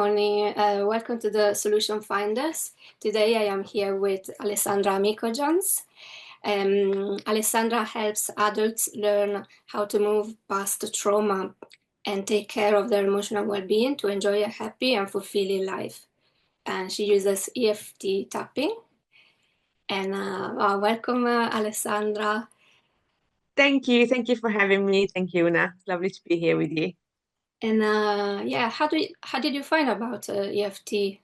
morning. Welcome to the Solution Finders. Today I am here with Alessandra Amico-Jones. Alessandra helps adults learn how to move past the trauma and take care of their emotional well-being to enjoy a happy and fulfilling life. And she uses EFT tapping. And welcome, Alessandra. Thank you. Thank you for having me. Thank you, Una. It's lovely to be here with you. And how did you find about EFT?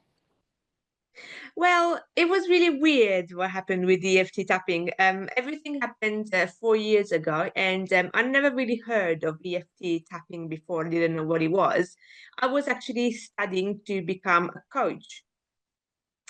Well, it was really weird what happened with the EFT tapping. Everything happened 4 years ago, and I never really heard of EFT tapping before. I didn't know what it was. I was actually studying to become a coach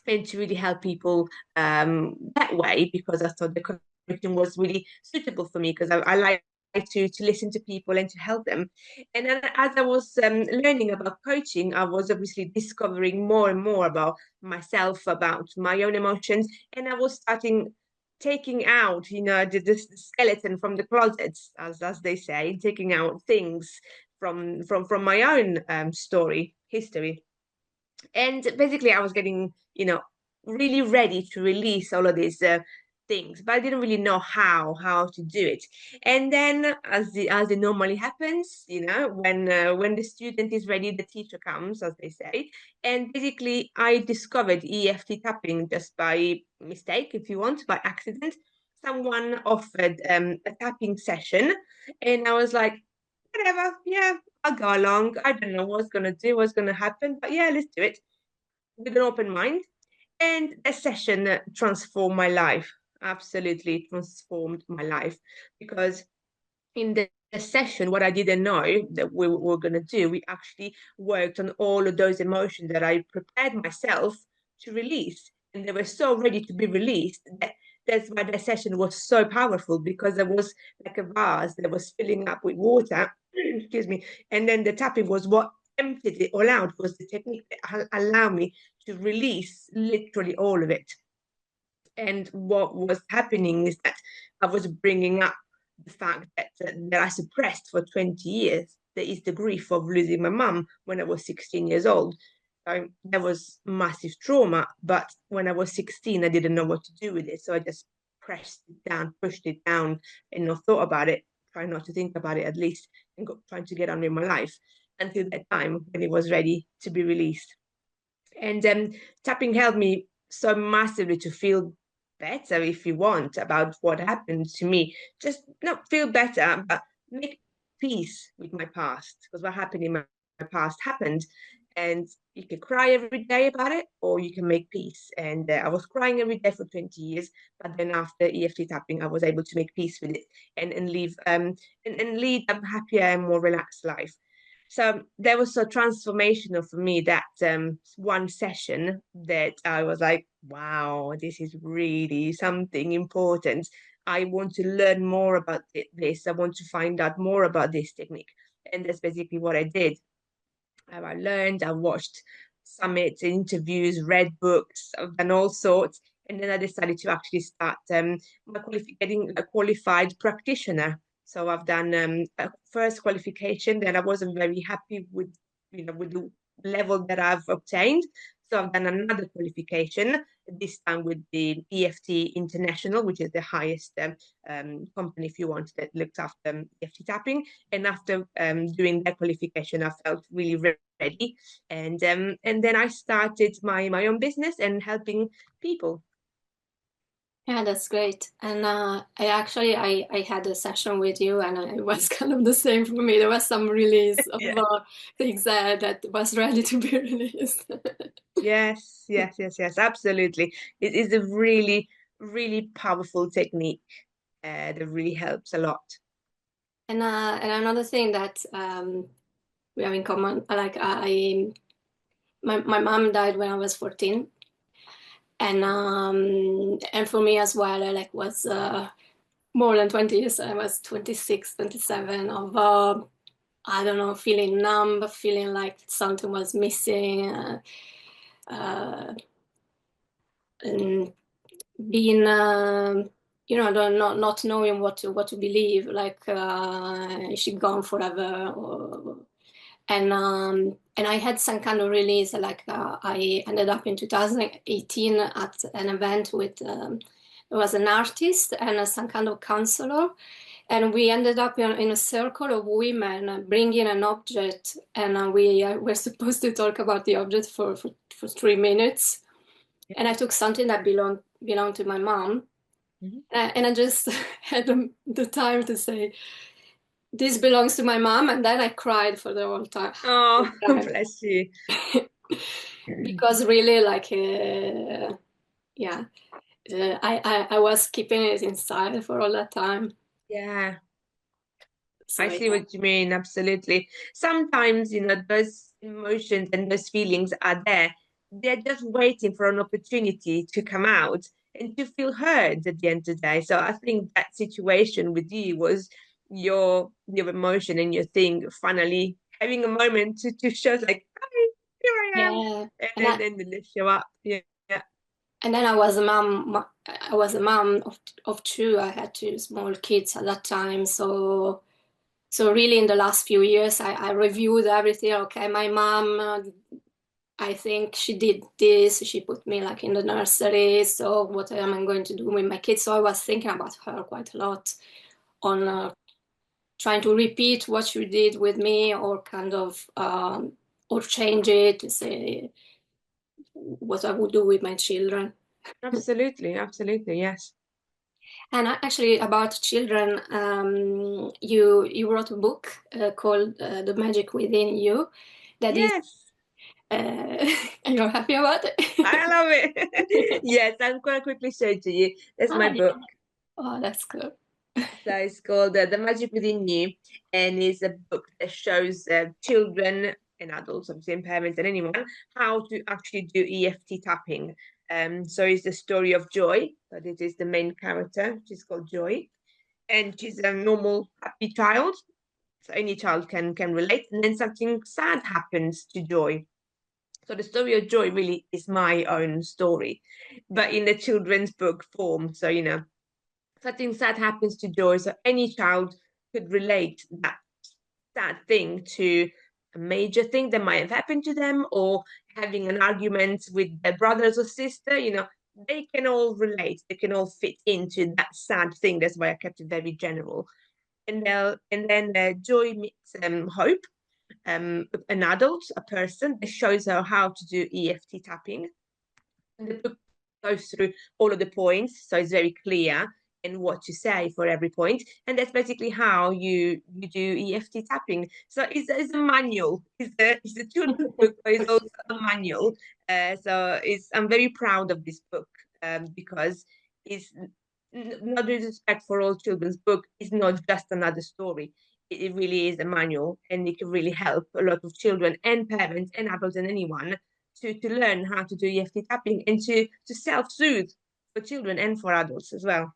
and to really help people that way because I thought the coaching was really suitable for me because I like to listen to people and to help them. And then as I was learning about coaching, I was obviously discovering more and more about myself, about my own emotions, and I was starting taking out, the skeleton from the closets, as they say, taking out things from my own history. And basically I was getting really ready to release all of these things, but I didn't really know how to do it. And then as it normally happens, when the student is ready, the teacher comes, as they say. And basically I discovered EFT tapping just by mistake, if you want, by accident. Someone offered a tapping session, and I was like, whatever, yeah, I'll go along. I don't know what's gonna do, what's gonna happen, but yeah, let's do it with an open mind. And a session transformed my life, absolutely transformed my life. Because in the session, what I didn't know that we were going to do, we actually worked on all of those emotions that I prepared myself to release. And they were so ready to be released that that's why the session was so powerful, because there was like a vase that was filling up with water, excuse me, and then the tapping was what emptied it all out, was the technique that allowed me to release literally all of it. And what was happening is that I was bringing up the fact that I suppressed for 20 years. That is the grief of losing my mum when I was 16 years old. So there was massive trauma, but when I was 16, I didn't know what to do with it. So I just pressed it down, pushed it down, and not thought about it, trying not to think about it at least, and trying to get on with my life until that time when it was ready to be released. And tapping helped me so massively to feel better, if you want, about what happened to me. Just not feel better, but make peace with my past, because what happened in my past happened. And you can cry every day about it, or you can make peace. And I was crying every day for 20 years, but then after EFT tapping, I was able to make peace with it and live and lead a happier and more relaxed life. So that was so transformational for me, that one session, that I was like, wow, this is really something important. I want to learn more about this. I want to find out more about this technique. And that's basically what I did. I learned, I watched summits, interviews, read books, I've done all sorts. And then I decided to actually start getting a qualified practitioner. So I've done a first qualification that I wasn't very happy with, with the level that I've obtained. So I've done another qualification, this time with the EFT International, which is the highest company, if you want, that looks after EFT tapping. And after doing that qualification, I felt really ready. And then I started my own business and helping people. Yeah, that's great. And I had a session with you, and it was kind of the same for me. There was some release of Yeah. things that was ready to be released. Yes, absolutely. It is a really powerful technique that really helps a lot. And another thing that we have in common, like my mom died when I was 14, and for me as well, I like was more than 20 years. I was 26, 27 of I don't know, feeling numb, feeling like something was missing, uh, and being not knowing what to believe, like is she gone forever, or And I had some kind of release. Like I ended up in 2018 at an event with there was an artist and some kind of counselor, and we ended up in a circle of women bringing an object, and we were supposed to talk about the object for 3 minutes. Yeah. And I took something that belonged to my mom, Mhm. and I just had the time to say, "This belongs to my mom," and then I cried for the whole time. Oh, bless you. Because really, like, yeah, I was keeping it inside for all that time. Yeah. So I see yeah, what you mean, absolutely. Sometimes, those emotions and those feelings are there. They're just waiting for an opportunity to come out and to feel heard at the end of the day. So I think that situation with you was your emotion and your thing finally having a moment to show like, hi, here I am. yeah, And and then and then they show up. Yeah. Yeah. and then I was a mom. I was a mom of two. I had two small kids at that time. So really, in the last few years, I reviewed everything. Okay, my mom, I think she did this. She put me like in the nursery. So what am I going to do with my kids? So I was thinking about her quite a lot on trying to repeat what she did with me, or kind of or change it to say what I would do with my children. Absolutely, absolutely, yes. And actually, about children, you wrote a book called "The Magic Within You." That is, Yes. uh, and you're happy about I it. love it. Yes, I'm gonna quickly show it to you. That's Ah, my book. yeah. Oh, that's good. So it's called The Magic Within You, and it's a book that shows children and adults, obviously, and parents and anyone, how to actually do EFT tapping. So it's the story of Joy. So this is the main character. She's called Joy, and she's a normal, happy child. So any child can relate. And then something sad happens to Joy. So the story of Joy really is my own story, but in the children's book form. So something sad happens to Joy, so any child could relate that sad thing to a major thing that might have happened to them, or having an argument with their brothers or sister. They can all relate. They can all fit into that sad thing. That's why I kept it very general. And then Joy meets Hope, an adult, a person that shows her how to do EFT tapping. And the book goes through all of the points, so it's very clear in what to say for every point. And that's basically how you do EFT tapping. So it's a manual. It's a children's book, but it's also a manual. So I'm very proud of this book because it's not disrespect for all children's book. It's not just another story. It really is a manual, and it can really help a lot of children and parents and adults and anyone to learn how to do EFT tapping and to self-soothe for children and for adults as well.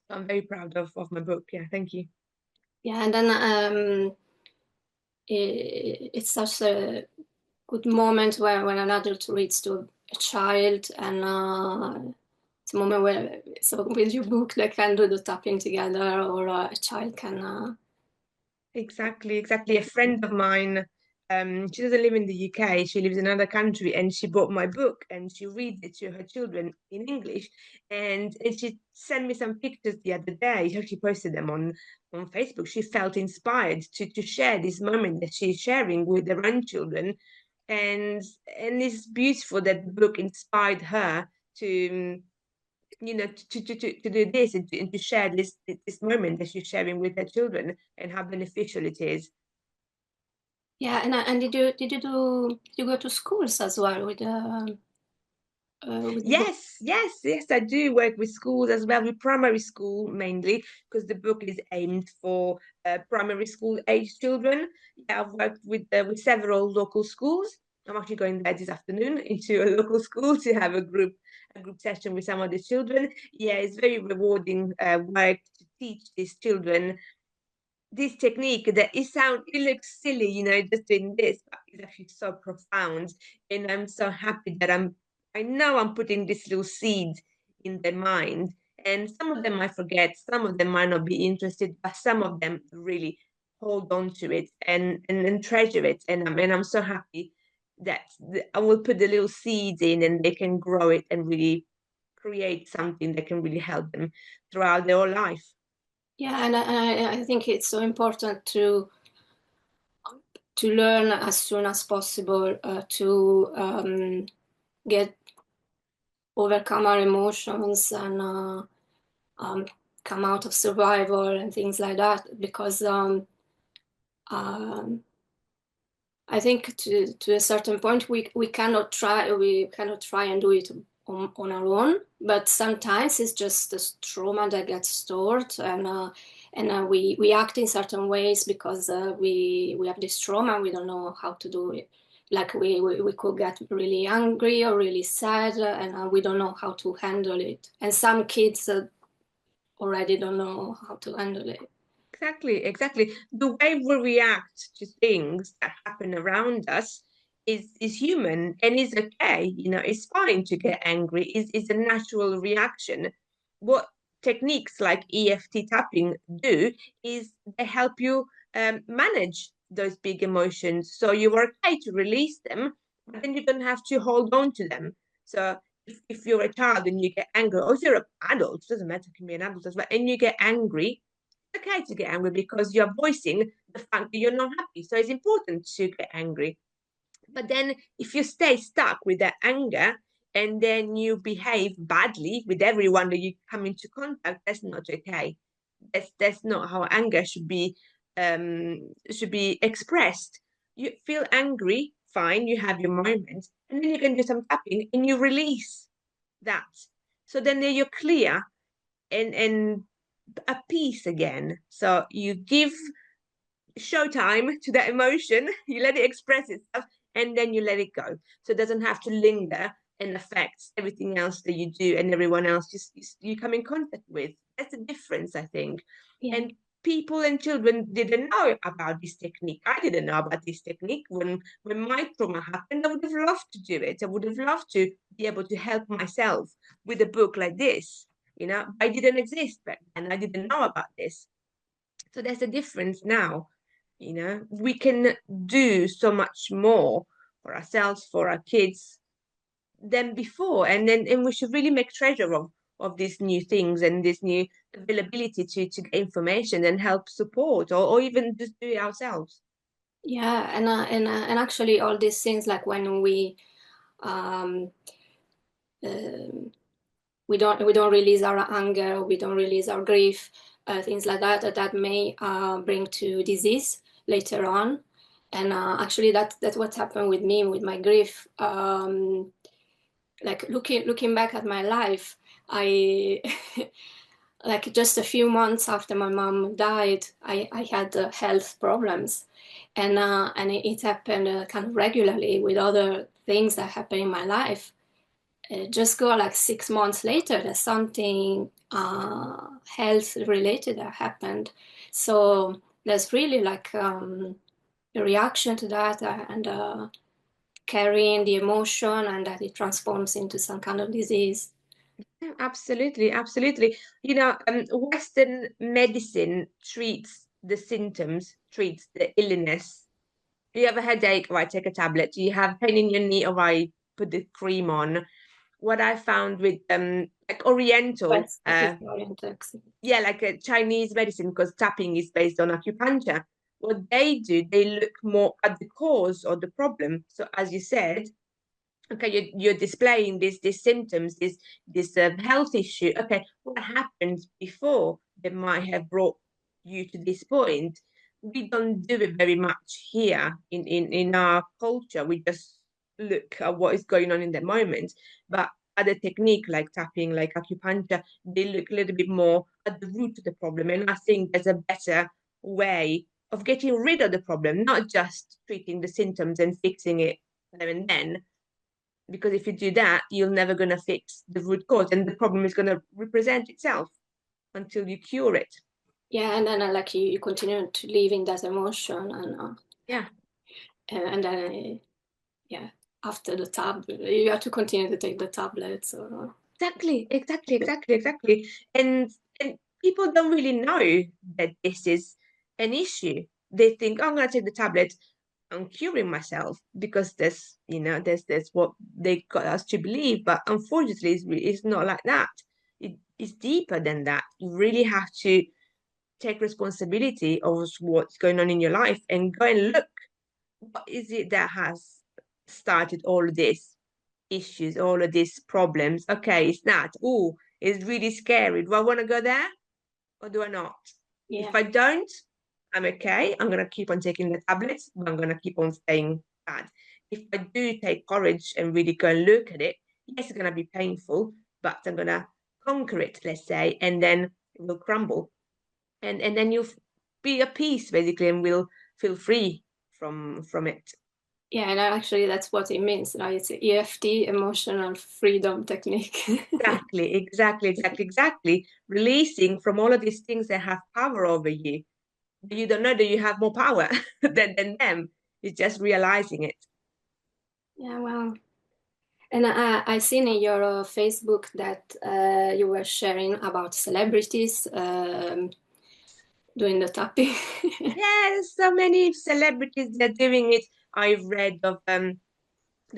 So I'm very proud of my book. Yeah, thank you. Yeah, and then it's such a good moment when an adult reads to a child, and it's a moment where, so with your book, they can do the tapping together, or a child can. Exactly, exactly. A friend of mine, she doesn't live in the UK, she lives in another country, and she bought my book and she reads it to her children in English. And she sent me some pictures the other day. She actually posted them on Facebook. She felt inspired to share this moment that she's sharing with her own children. And it's beautiful that the book inspired her to to do this and to share this moment that she's sharing with her children and how beneficial it is. Yeah, and did you go to schools as well with the book? Yes, I do work with schools as well, with primary school mainly, because the book is aimed for primary school age children. Yeah, I've worked with several local schools. I'm actually going there this afternoon into a local school to have a group session with some of the children. Yeah, it's very rewarding work to teach these children this technique that it looks silly, just doing this, but it's actually so profound. And I'm so happy that I know I'm putting this little seed in their mind. And some of them might forget, some of them might not be interested, but some of them really hold on to it and treasure it. And I'm so happy that I will put the little seeds in and they can grow it and really create something that can really help them throughout their whole life. Yeah, and I think it's so important to learn as soon as possible to get overcome our emotions and um, come out of survival and things like that, because um, I think to a certain point we cannot try and do it on our own, but sometimes it's just the trauma that gets stored, and we act in certain ways because we have this trauma and we don't know how to do it. Like we could get really angry or really sad, and we don't know how to handle it. And some kids already don't know how to handle it. Exactly, exactly. The way we react to things that happen around us is human and is okay. You know, it's fine to get angry. Is a natural reaction. What techniques like EFT tapping do is they help you manage those big emotions, so you're okay to release them, but then you don't have to hold on to them. So if you're a child and you get angry, or if you're an adult, it doesn't matter, it can be an adult as well, and you get angry, okay to get angry because you're voicing the fact that you're not happy. So it's important to get angry. But then if you stay stuck with that anger and then you behave badly with everyone that you come into contact, that's not okay. That's not how anger should be expressed. You feel angry, fine, you have your moments, and then you can do some tapping and you release that. So then you're clear and at peace again. So you give showtime to that emotion, you let it express itself, and then you let it go. So it doesn't have to linger and affect everything else that you do and everyone else you come in contact with. That's the difference, I think. Yeah. And people and children didn't know about this technique. I didn't know about this technique when my trauma happened. I would have loved to do it. I would have loved to be able to help myself with a book like this. You know, I didn't exist back then. I didn't know about this. So there's a difference now. You know, we can do so much more for ourselves, for our kids than before. And we should really make treasure of these new things and this new availability to get information and help support or even just do it ourselves. Yeah, and actually all these things, like when um, um we don't release our anger, we don't release our grief, things like that may bring to disease later on. And actually that's what happened with me with my grief. Like looking back at my life, I like just a few months after my mom died, I had health problems, and it happened kind of regularly with other things that happen in my life. Just go like 6 months later, there's something health related that happened. So there's really like a reaction to that, and carrying the emotion, and that it transforms into some kind of disease. Yeah, absolutely, absolutely. You know, Western medicine treats the symptoms, treats the illness. You have a headache, right, take a tablet. You have pain in your knee, all right, put the cream on. What I found with like Oriental, West is oriented. yeah, like a Chinese medicine, because tapping is based on acupuncture. What they do, they look more at the cause or the problem. So as you said, okay, you're displaying these symptoms, this health issue. Okay, what happened before that might have brought you to this point? We don't do it very much here in our culture. We just look at what is going on in the moment. But other technique like tapping, like acupuncture, they look a little bit more at the root of the problem. And I think there's a better way of getting rid of the problem, not just treating the symptoms and fixing it there and then, because if you do that, you're never going to fix the root cause and the problem is going to represent itself until you cure it. Yeah, and then like you continue to live in that emotion, Yeah, and then yeah, after the tab, you have to continue to take the tablets or. exactly. And people don't really know that this is an issue. they think, oh, I'm going to take the tablet, I'm curing myself, because there's what they got us to believe. But unfortunately, it's not like that. It's deeper than that. You really have to take responsibility of what's going on in your life and go and look, what is it that has started all of these issues, all of these problems? Okay, it's that. Oh, it's really scary. Do I want to go there or do I not? Yeah. If I don't, I'm okay. I'm going to keep on taking the tablets, but I'm going to keep on staying bad. If I do take courage and really go and look at it, yes, it's going to be painful, but I'm going to conquer it, let's say, and then it will crumble. And then you'll be at peace, basically, and will feel free from it. Yeah, and actually that's what it means, right? It's EFT, emotional freedom technique. Exactly. Releasing from all of these things that have power over you. You don't know that you have more power than them. It's just realizing it. Yeah, well, and I seen in your Facebook that you were sharing about celebrities doing the tapping. Yeah, there's so many celebrities that are doing it. I've read of the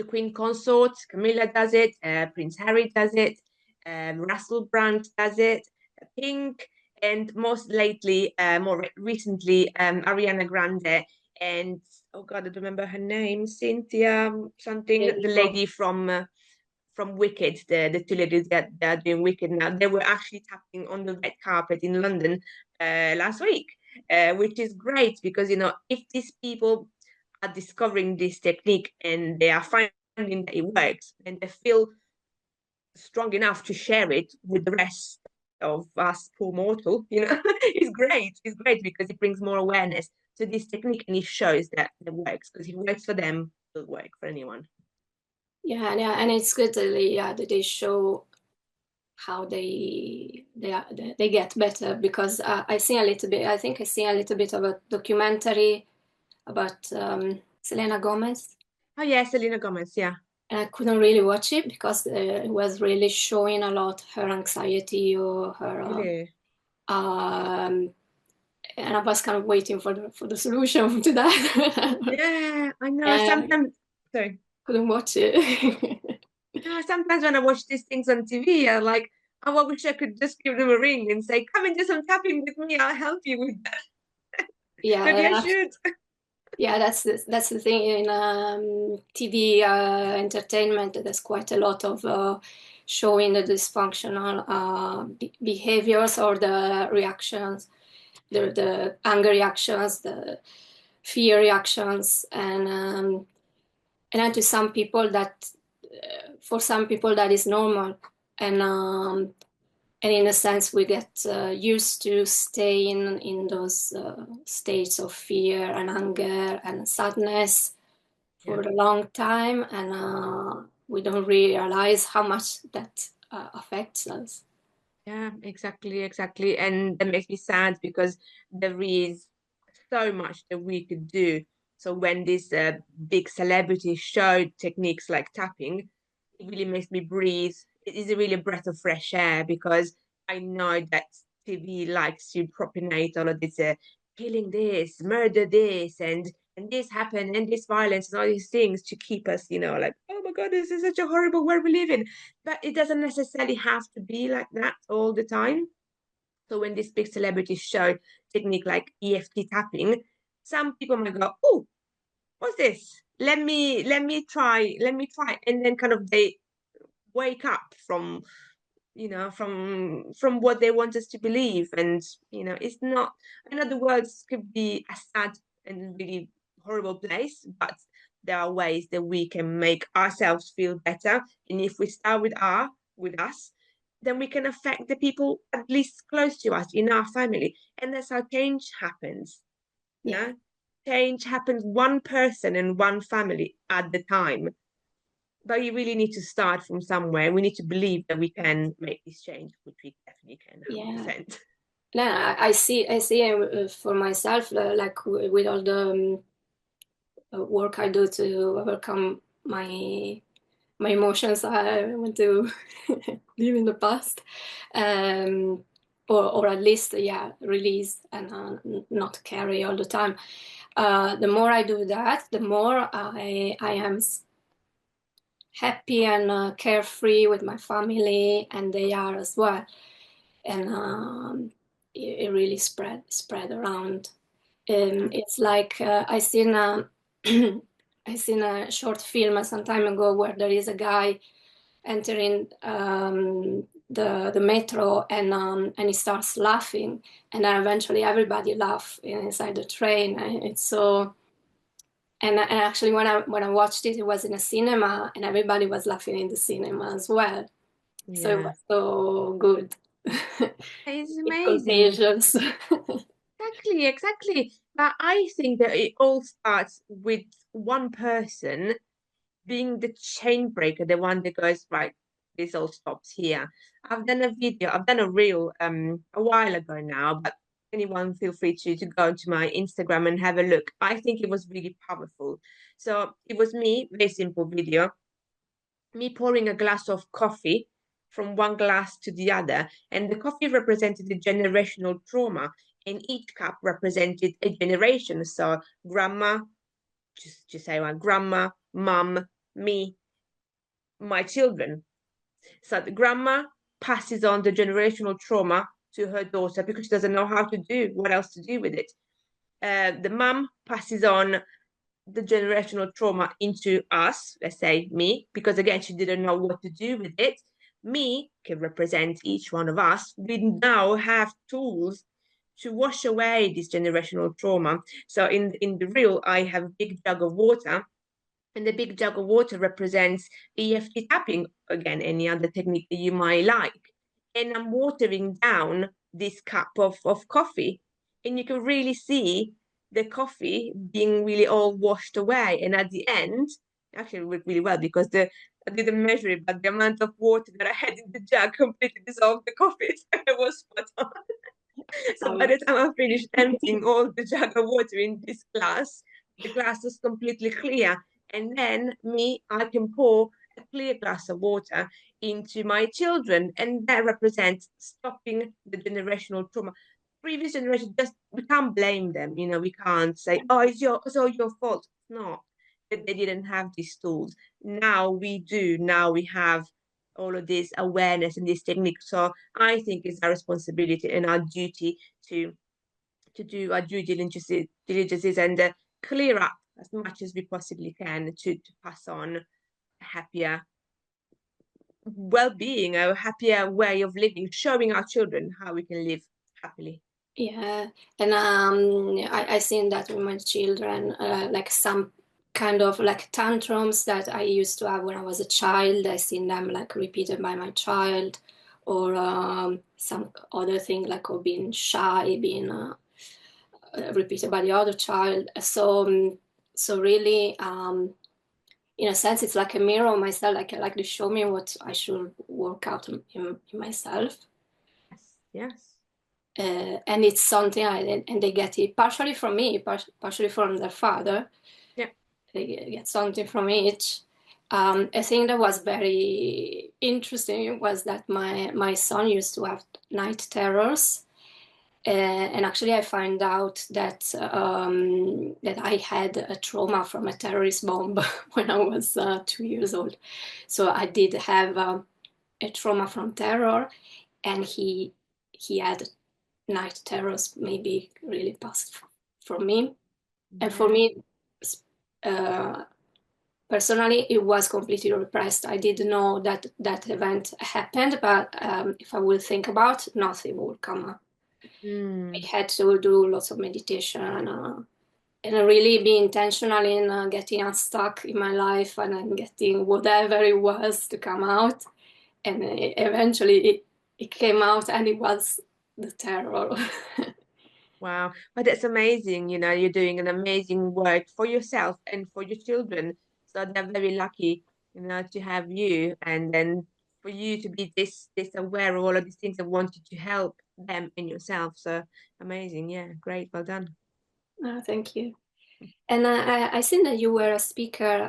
Queen Consort, Camilla does it, Prince Harry does it, Russell Brand does it, Pink, and most lately, more recently, Ariana Grande, and oh God, I don't remember her name, Cynthia something, Lady the Gaga. lady from Wicked, the two ladies that are doing Wicked now. They were actually tapping on the red carpet in London last week, which is great because if these people are discovering this technique and they are finding that it works and they feel strong enough to share it with the rest of us poor mortal, it's great because it brings more awareness to this technique and it shows that it works, because if it works for them, it'll work for anyone. Yeah, and it's good that they show how they get better, because I see a little bit. I think I see a little bit of a documentary about Selena Gomez, Oh yeah, Selena Gomez, yeah. and I couldn't really watch it because it was really showing a lot her anxiety or her Really. and I was kind of waiting for the solution to that. Yeah, I know. And Sometimes, sorry. couldn't watch it. No, sometimes when I watch these things on TV, I'm like, oh, I wish I could just give them a ring and say, come and do some tapping with me. I'll help you with that. Maybe I Yeah, should. yeah, that's the thing in TV entertainment. There's quite a lot of showing the dysfunctional behaviors or the reactions, the anger reactions, the fear reactions, and then to some people that for some people that is normal, and and in a sense we get used to staying in those states of fear and anger and sadness Yeah. for a long time, and we don't realize how much that affects us. Yeah, exactly. And that makes me sad because there is so much that we could do. So when these big celebrities show techniques like tapping, it really makes me breathe. It is really a breath of fresh air, because I know that TV likes to propagate all of this killing this, murder this, and this happened, and this violence, and all these things to keep us, like, oh my God, this is such a horrible world we live in. But it doesn't necessarily have to be like that all the time. So when these big celebrities show technique like EFT tapping, some people might go, "Oh, what's this? Let me try," and then kind of they wake up from what they want us to believe. And it's not. I know the world could be a sad and really horrible place, but there are ways that we can make ourselves feel better. And if we start with us, then we can affect the people at least close to us in our family, and that's how change happens. Yeah, Yeah, change happens one person and one family at the time. But you really need to start from somewhere. We need to believe that we can make this change, which we definitely can, yeah. 100%. No, I see for myself, like with all the work I do to overcome my emotions. I want to live in the past. Um, or at least, yeah, release and not carry all the time. The more I do that, the more I am happy and carefree with my family, and they are as well. And it really spread around. It's like I seen a I seen a short film some time ago where there is a guy entering the metro, and he starts laughing, and then eventually everybody laugh inside the train. And it's so. And actually, when I watched it, it was in a cinema, and everybody was laughing in the cinema as well. So it Yeah, was so good. it's It amazing. contagious. Exactly, exactly. But I think that it all starts with one person being the chain breaker, the one that goes, right, this all stops here. I've done a reel a while ago now, but anyone feel free to go to my Instagram and have a look. I think it was really powerful. So it was me, very simple video, me pouring a glass of coffee from one glass to the other, and the coffee represented a generational trauma, and each cup represented a generation. So grandma, just say one, grandma, mum, me, my children. So the grandma passes on the generational trauma to her daughter because she doesn't know how to do what else to do with it. The mum passes on the generational trauma into us, let's say me, because again, she didn't know what to do with it. Me can represent each one of us. We now have tools to wash away this generational trauma. So in the reel, I have a big jug of water, and the big jug of water represents EFT tapping, again, any other technique that you might like. And I'm watering down this cup of coffee. And you can really see the coffee being really all washed away. And at the end, actually it worked really well because I didn't measure it, but the amount of water that I had in the jug completely dissolved the coffee. So it was spot on. So by Um, the time I finished emptying all the jug of water in this glass, the glass was completely clear. And then I can pour a clear glass of water into my children, and that represents stopping the generational trauma. Previous generation, just we can't blame them. We can't say, "Oh, it's all your fault." It's not that they didn't have these tools. Now we do. Now we have all of this awareness and this technique. So I think it's our responsibility and our duty to do our diligences and clear up as much as we possibly can to pass on a happier well-being, a happier way of living, showing our children how we can live happily. yeah, and I seen that with my children, like some kind of like tantrums that I used to have when I was a child. I seen them like repeated by my child, or some other thing like or being shy, being repeated by the other child. So really, in a sense, it's like a mirror of myself. Like they show me what I should work out in myself. Yes, yes. And it's something and they get it partially from me, partially from their father. Yeah. They get something from each. A thing that was very interesting was that my son used to have night terrors. And actually, I found out that I had a trauma from a terrorist bomb when I was 2 years old. So I did have a trauma from terror, and he had night terrors maybe really passed from me. And for Yeah. me, uh, personally, it was completely repressed. I didn't know that that event happened, but if I would think about, nothing would come up. Mm. I had to do lots of meditation and really be intentional in getting unstuck in my life and then getting whatever it was to come out. And eventually it came out, and it was the terror. Wow. But that's amazing. You're doing an amazing work for yourself and for your children. So they're very lucky, to have you, and then for you to be this aware of all of these things and wanted to help them and yourself. So amazing. Yeah, great. Well done. Thank you. And I seen that you were a speaker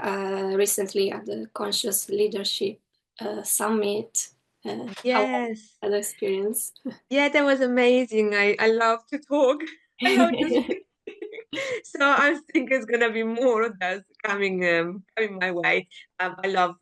recently at the Conscious Leadership Summit. How was Yes. that experience? Yeah, that was amazing. I love to talk. I love to speak. So I think it's gonna be more of those coming my way. I love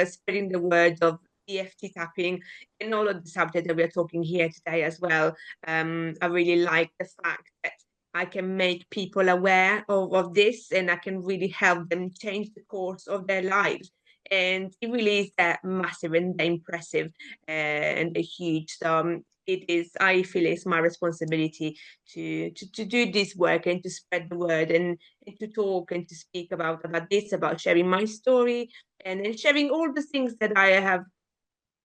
spreading the word of EFT tapping and all of the subjects that we're talking here today as well. I really like the fact that I can make people aware of this, and I can really help them change the course of their lives. And it really is massive and impressive and huge. So I feel it's my responsibility to do this work and to spread the word, and to talk and to speak about this, about sharing my story, and sharing all the things that I have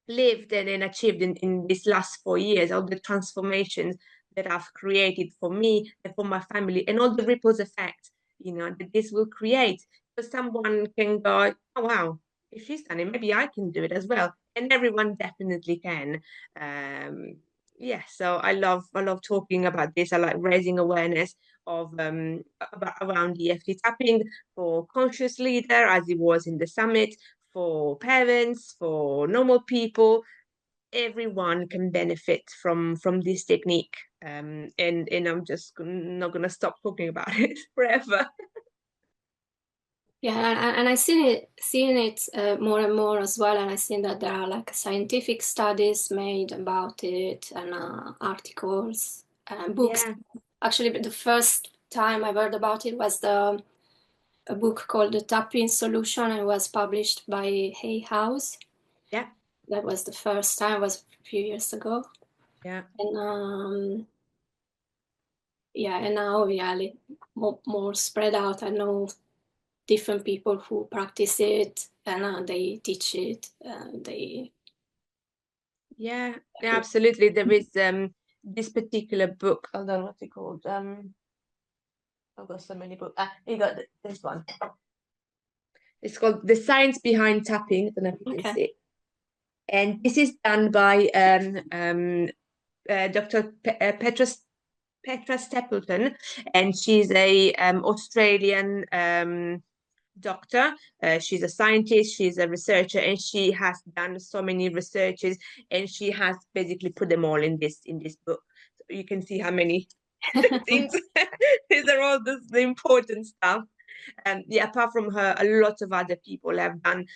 lived and achieved in these last 4 years, all the transformations that I've created for me and for my family, and all the ripples effect, that this will create. So someone can go, oh wow, if she's done it, maybe I can do it as well. And everyone definitely can. Yeah, so I love talking about this. I like raising awareness of around EFT tapping for conscious leader, as it was in the summit, for parents, for normal people. Everyone can benefit from this technique. And I'm just not gonna stop talking about it forever. Yeah, and I seen it more and more as well, and I seen that there are like scientific studies made about it and articles and books. Yeah, Actually, the first time I heard about it was a book called The Tapping Solution, and it was published by Hay House. yeah, That was the first time, it was a few years ago. yeah. And yeah, and now more spread out. I know different people who practice it and they teach it. They Yeah, absolutely. There is this particular book. Hold on, what's it called? I've got so many books. You got this one. It's called The Science Behind Tapping. I don't know if you can okay. see it. And this is done by Dr. Petra Stapleton, and she's a Australian doctor. She's a scientist, she's a researcher, and she has done so many researches, and she has basically put them all in this book. So you can see how many things. These are all the important stuff. Yeah, apart from her, a lot of other people have done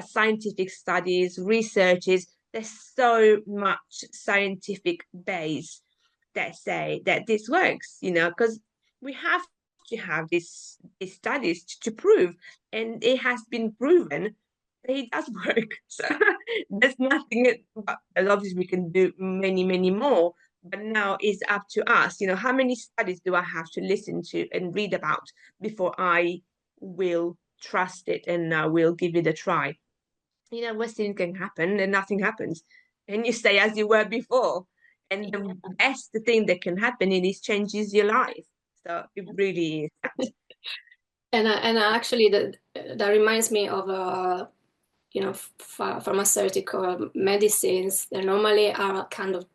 scientific studies, researches. There's so much scientific base that say that this works, because we have to have these studies to prove, and it has been proven that it does work. So there's nothing, but obviously we can do many, many more. But now it's up to us. How many studies do I have to listen to and read about before I will trust it and I will give it a try? Worst thing can happen and nothing happens, and you stay as you were before. And the best thing that can happen is changes your life. So it really is that. And actually that reminds me of pharmaceutical medicines. They normally are kind of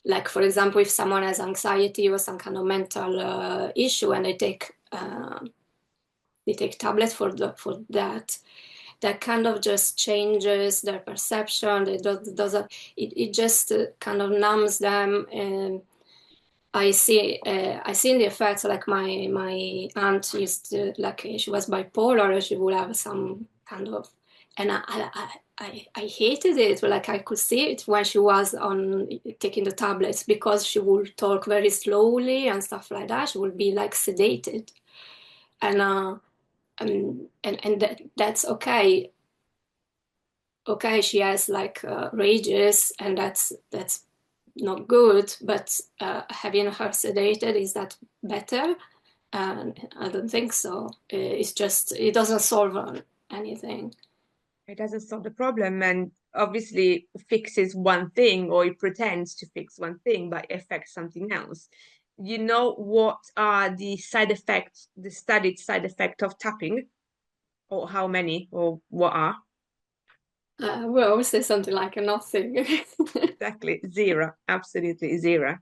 like, for example, if someone has anxiety or some kind of mental issue, and they take tablets for that kind of just changes their perception. It just kind of numbs them. And I seen the effects. Like my aunt used to, like, she was bipolar, and she would have some kind of, and I hated it. Like, I could see it when she was on taking the tablets, because she would talk very slowly and stuff like that. She would be like sedated, and that's okay. Okay, she has like rages, and that's not good. But having her sedated, is that better? And I don't think so. It's just, it doesn't solve anything. It doesn't solve the problem, and obviously fixes one thing, or it pretends to fix one thing but affects something else. You know what are the side effects, the studied side effect of tapping, or how many, or what are? We always say something like nothing. Exactly zero, absolutely zero.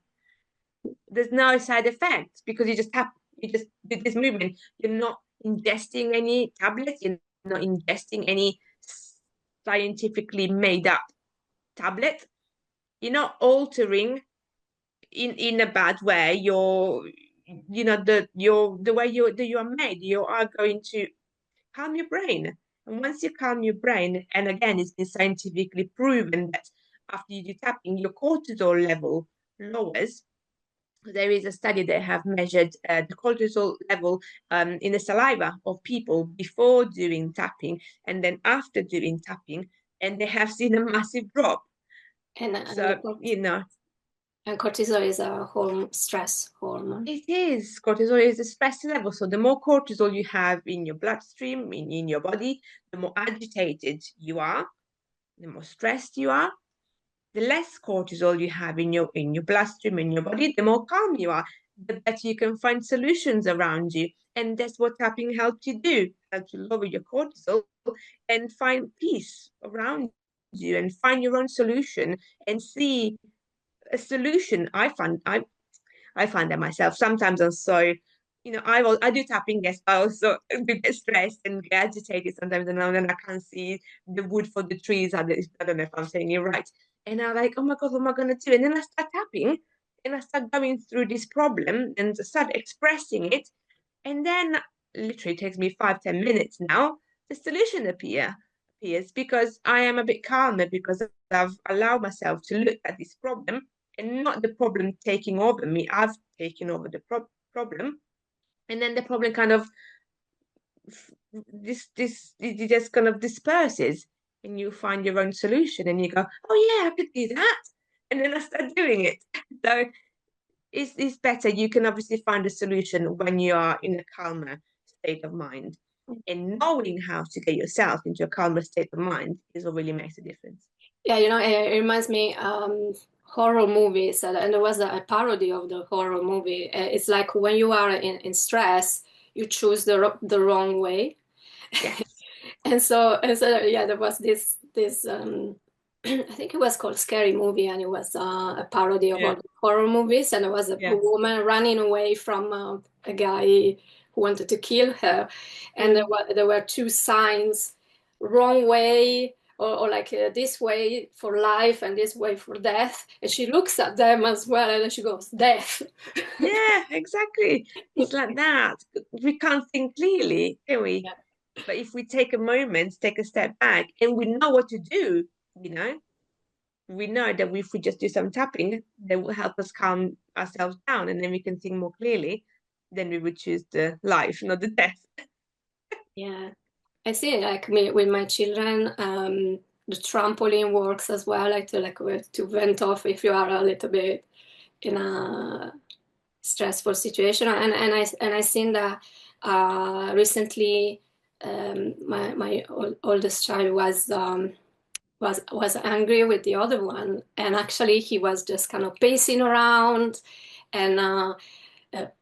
There's no side effects because you just did this movement. You're not ingesting any tablets, you're not ingesting any scientifically made up tablet. You're not altering in a bad way the way you are made. You are going to calm your brain. And once you calm your brain, and again, it's been scientifically proven that after you do tapping, your cortisol level lowers. There is a study that have measured the cortisol level in the saliva of people before doing tapping and then after doing tapping, and they have seen a massive drop. And So, and cortisol is a stress hormone. it is. Cortisol is the stress level. So the more cortisol you have in your bloodstream, in your body, the more agitated you are, the more stressed you are. The less cortisol you have in your bloodstream, in your body, the more calm you are, the better you can find solutions around you. And that's what tapping helps you do, helps you lower your cortisol and find peace around you and find your own solution and see a solution. I find that myself. Sometimes I'm so, I do tapping, yes, but I also do get stressed and get agitated sometimes, and then I can't see the wood for the trees. I don't know if I'm saying it right. And I'm like, oh my God, what am I going to do? And then I start tapping and I start going through this problem and start expressing it. And then literally takes me 5-10 minutes now. The solution appears because I am a bit calmer because I've allowed myself to look at this problem and not the problem taking over me. I've taken over the problem, and then the problem kind of this it just kind of disperses, and you find your own solution, and you go, oh yeah, I could do that, and then I start doing it. So it's better. You can obviously find a solution when you are in a calmer state of mind, and knowing how to get yourself into a calmer state of mind is what really makes a difference. Yeah, it reminds me horror movies, and there was a parody of the horror movie. It's like when you are in stress, you choose the wrong way. Yes. And so yeah, there was this I think it was called Scary Movie, and it was a parody of all Yeah. the horror movies, and there was a Yeah. woman running away from a guy who wanted to kill her, and there were two signs: wrong way, or like this way for life and this way for death, and she looks at them as well, and then she goes, death. Yeah, exactly. It's like that. We can't think clearly, can we? Yeah. But if we take a moment, take a step back, and we know what to do, you know, we know that if we just do some tapping, that will help us calm ourselves down, and then we can think more clearly. Then we would choose the life, not the death. Yeah, I see it like me with my children. The trampoline works as well, like to vent off if you are a little bit in a stressful situation. And I seen that recently. My oldest child was angry with the other one, and actually he was just kind of pacing around and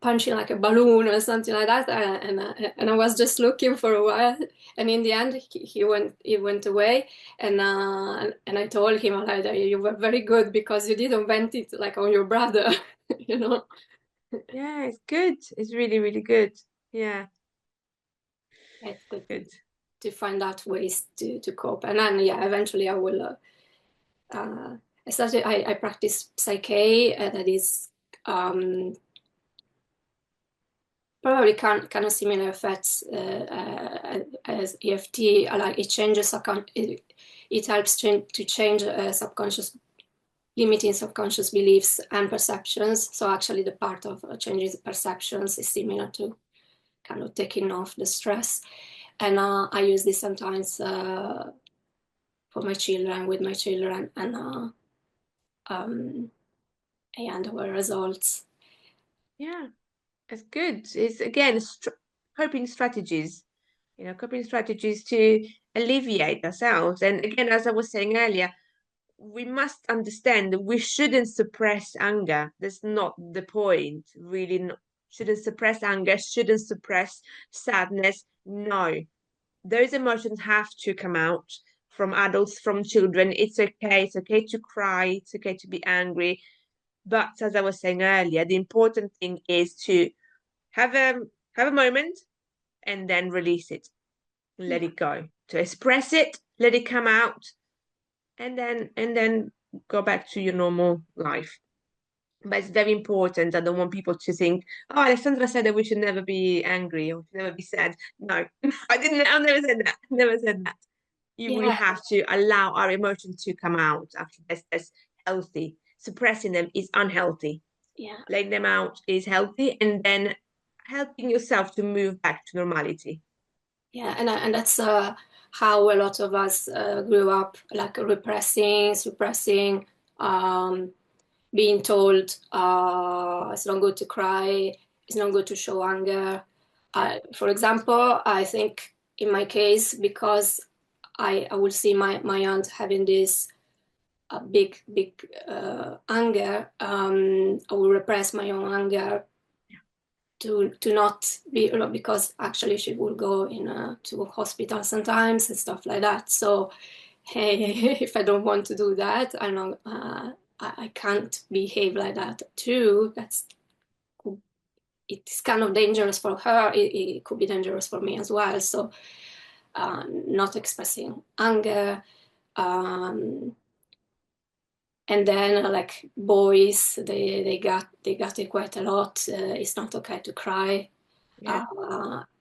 punching like a balloon or something like that, and I was just looking for a while, and in the end he went away, and I told him like you were very good because you didn't vent it like on your brother, you know. Yeah, it's good. It's really, really good. Yeah, It's good good. to find out ways to cope, and then yeah, eventually I will. I practice Psyche, that is probably kind of similar effects as EFT. Like it changes it helps to change subconscious limiting subconscious beliefs and perceptions. So actually, the part of changing perceptions is similar to kind of taking off the stress. And I use this sometimes for my children, with my children, um, and our results. Yeah, it's good. It's again coping strategies, coping strategies to alleviate ourselves. And again, as I was saying earlier, we must understand that we shouldn't suppress anger. That's not the point, really. Shouldn't suppress anger, shouldn't suppress sadness. No, those emotions have to come out from adults, from children. It's okay. It's okay to cry. It's okay to be angry. But as I was saying earlier, the important thing is to have a have a moment and then release it, let Yeah. it go. To express it, let it come out, and then go back to your normal life. But it's very important. I don't want people to think, oh, Alessandra said that we should never be angry or should never be sad. No, I didn't. I never said that. Never said that. We Yeah, have to allow our emotions to come out. Actually, that's healthy. Suppressing them is unhealthy. yeah, Letting them out is healthy, and then helping yourself to move back to normality. yeah, and that's how a lot of us grew up, like repressing, suppressing, um, being told it's not good to cry, it's not good to show anger. For example, I think in my case, because I would see my aunt having this big anger, I will repress my own anger to not be, because actually she will go in to hospital sometimes and stuff like that. So hey, if I don't want to do that, I know I can't behave like that too. It's kind of dangerous for her. It could be dangerous for me as well. So not expressing anger. Um, and then like boys, they got it quite a lot. It's not okay to cry. Yeah.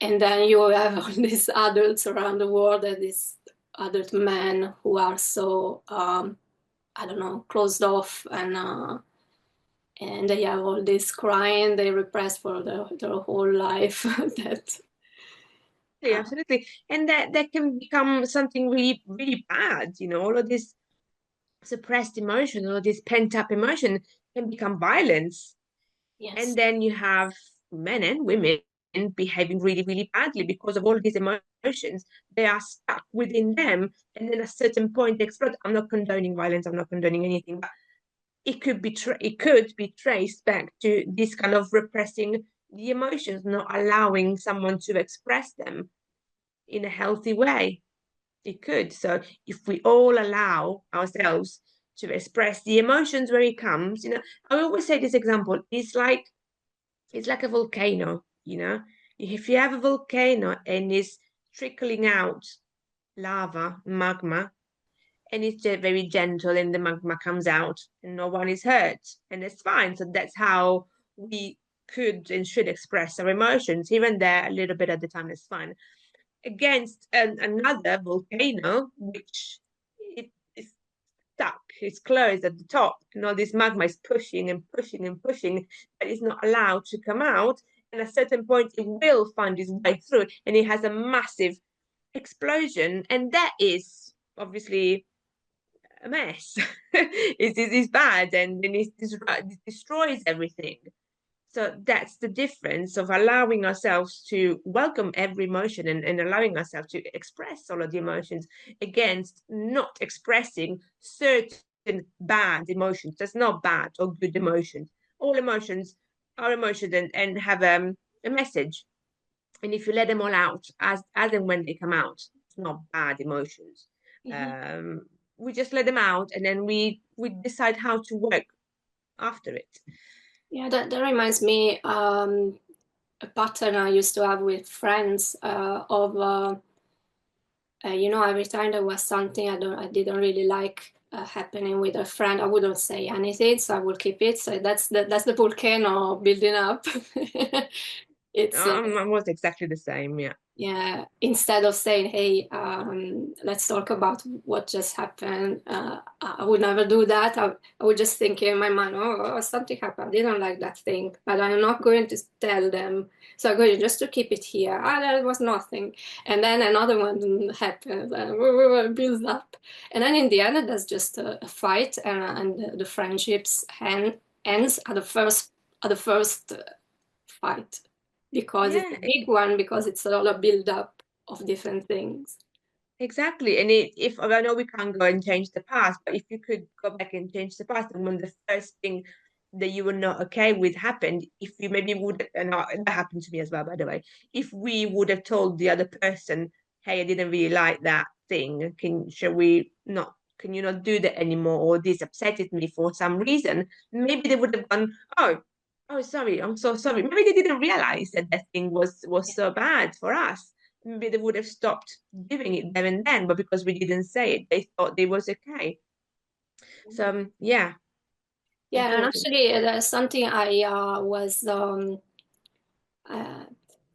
And then you have all these adults around the world, and these adult men who are so I don't know, closed off, and they have all this crying they repress for their whole life. That Yeah, absolutely. And that can become something really, really bad, all of this suppressed emotion, all of this pent-up emotion can become violence. yes, And then you have men and women behaving really, really badly because of all these emotions. They are stuck within them, and then at a certain point they explode. I'm not condoning violence, I'm not condoning anything, but it could be traced back to this kind of repressing the emotions, not allowing someone to express them in a healthy way. It could. So if we all allow ourselves to express the emotions where it comes, I always say this example, it's like a volcano. If you have a volcano and it's trickling out lava, magma, and it's very gentle and the magma comes out and no one is hurt and it's fine. So that's how we could and should express our emotions, even there a little bit at the time is fine. Against another volcano, which it is stuck, it's closed at the top, and all this magma is pushing and pushing and pushing, but it's not allowed to come out. And at a certain point, it will find its way through, and it has a massive explosion, and that is obviously a mess. It is bad, and then it destroys everything. So that's the difference of allowing ourselves to welcome every emotion, and allowing ourselves to express all of the emotions against not expressing certain bad emotions. There's not bad or good emotions. All emotions are emotions, and have a message. And if you let them all out as and when they come out, it's not bad emotions. yeah, Um, we just let them out, and then we decide how to work after it. yeah. That reminds me a pattern I used to have with friends of every time there was something I didn't really like happening with a friend, I wouldn't say anything, so I would keep it. So that's the volcano building up. It's I was exactly the same. Yeah. yeah, instead of saying, hey, let's talk about what just happened, I would never do that. I would just think in my mind, oh, something happened, I didn't like that thing, but I'm not going to tell them. So I'm going just to keep it here. Ah, there was nothing. And then another one happens, and it builds up. And then in the end, there's just a fight, and the friendships ends at the first fight, because it's Yeah, a big one, because it's all a build up of different things. exactly. And if I know we can't go and change the past, but if you could go back and change the past, and when the first thing that you were not okay with happened, if you maybe would, and that happened to me as well, by the way, if we would have told the other person, hey, I didn't really like that thing, can you not do that anymore? Or this upsetted me for some reason, maybe they would have gone, oh, sorry, I'm so sorry. Maybe they didn't realize that that thing was so bad for us. Maybe they would have stopped doing it there and then, but because we didn't say it, they thought they was okay. So yeah, Yeah, and important. actually, there's something uh,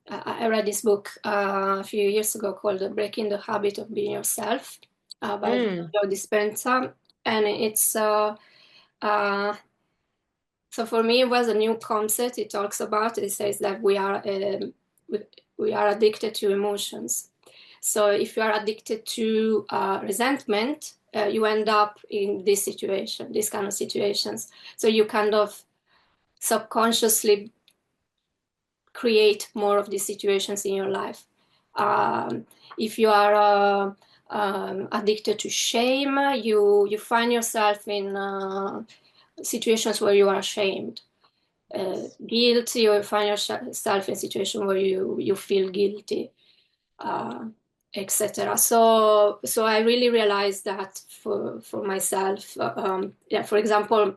I read this book a few years ago called "Breaking the Habit of Being Yourself" by Mm, Joe Dispenza, and it's uh, so for me it was a new concept. It talks about it says that we, we are addicted to emotions. So if you are addicted to resentment, you end up in this situation, these kind of situations. So you kind of subconsciously create more of these situations in your life. If you are addicted to shame, you find yourself in situations where you are ashamed. yes, Guilt, you find yourself in a situation where you feel guilty, uh, etc. So I really realized that for myself. Yeah, for example,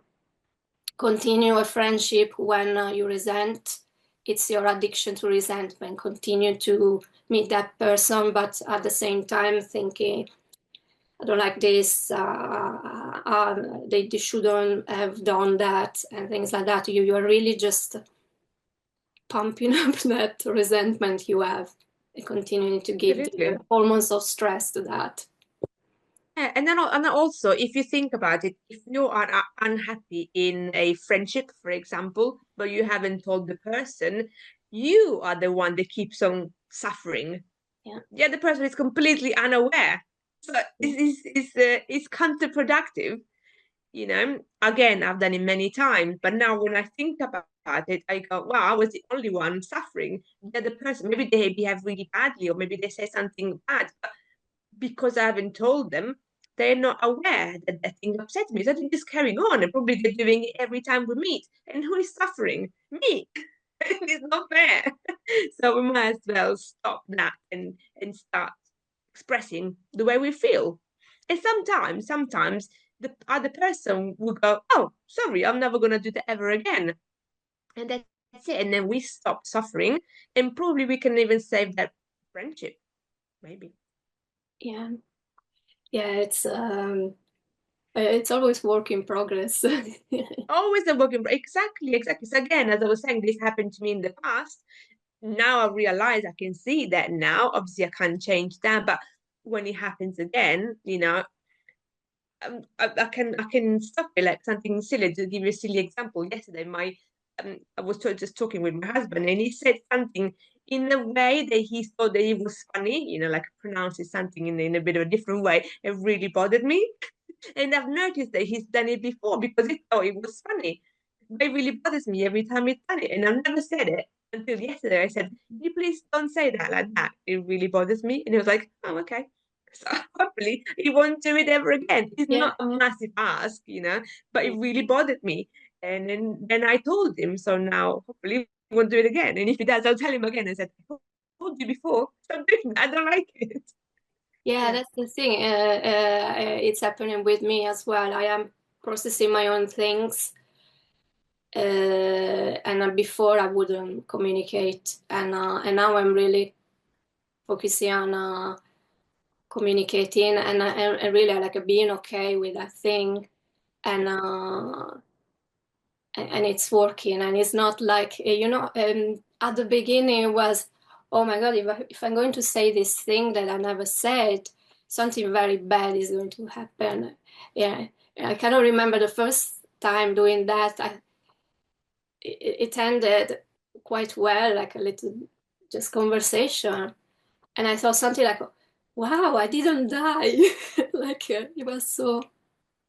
continue a friendship when you resent. It's your addiction to resentment. Continue to meet that person, but at the same time thinking, I don't like this. They shouldn't have done that, and things like that. You are really just pumping up that resentment you have, and continuing to give the absolutely. hormones of stress to that. Yeah, and then also, if you think about it, if you are unhappy in a friendship, for example, but you haven't told the person, you are the one that keeps on suffering. Yeah. Yeah, the person is completely unaware. So it's counterproductive. Again, I've done it many times, but now when I think about it, I go, wow, I was the only one suffering. The other person, maybe they behave really badly, or maybe they say something bad, but because I haven't told them, they're not aware that that thing upsets me. So they're just carrying on, and probably they're doing it every time we meet. And who is suffering? Me. It's not fair. So we might as well stop that and start expressing the way we feel. And sometimes the other person will go, "Oh, sorry, I'm never gonna do that ever again," and that's it. And then we stop suffering, and probably we can even save that friendship, maybe. Yeah, yeah, it's always work in progress. Always a work in exactly. So again, as I was saying, this happened to me in the past. Now I realize I can see that now. Obviously, I can't change that, but when it happens again, I can stop it. Like something silly. To give you a silly example, yesterday I was just talking with my husband, and he said something in a way that he thought that it was funny. Like pronouncing something in a bit of a different way. It really bothered me. And I've noticed that he's done it before because he thought it was funny. But it really bothers me every time he's done it. And I've never said it until yesterday. I said, "Can you please don't say that like that? It really bothers me." And he was like, "Oh, okay." So hopefully he won't do it ever again. It's Yeah, not a massive ask, but it really bothered me. And then I told him. So now hopefully he won't do it again. And if he does, I'll tell him again. I said, "I told you before. Stop doing that. I don't like it." yeah, Yeah. that's the thing. It's happening with me as well. I am processing my own things, and before I wouldn't communicate, and now I'm really focusing on communicating, and really like being okay with that thing, and and it's working, and it's not like at the beginning it was, oh my god, if I'm going to say this thing that I never said, something very bad is going to happen. Yeah, I cannot remember the first time doing that. It ended quite well, like a little just conversation, and I thought something like, wow, I didn't die. Like it was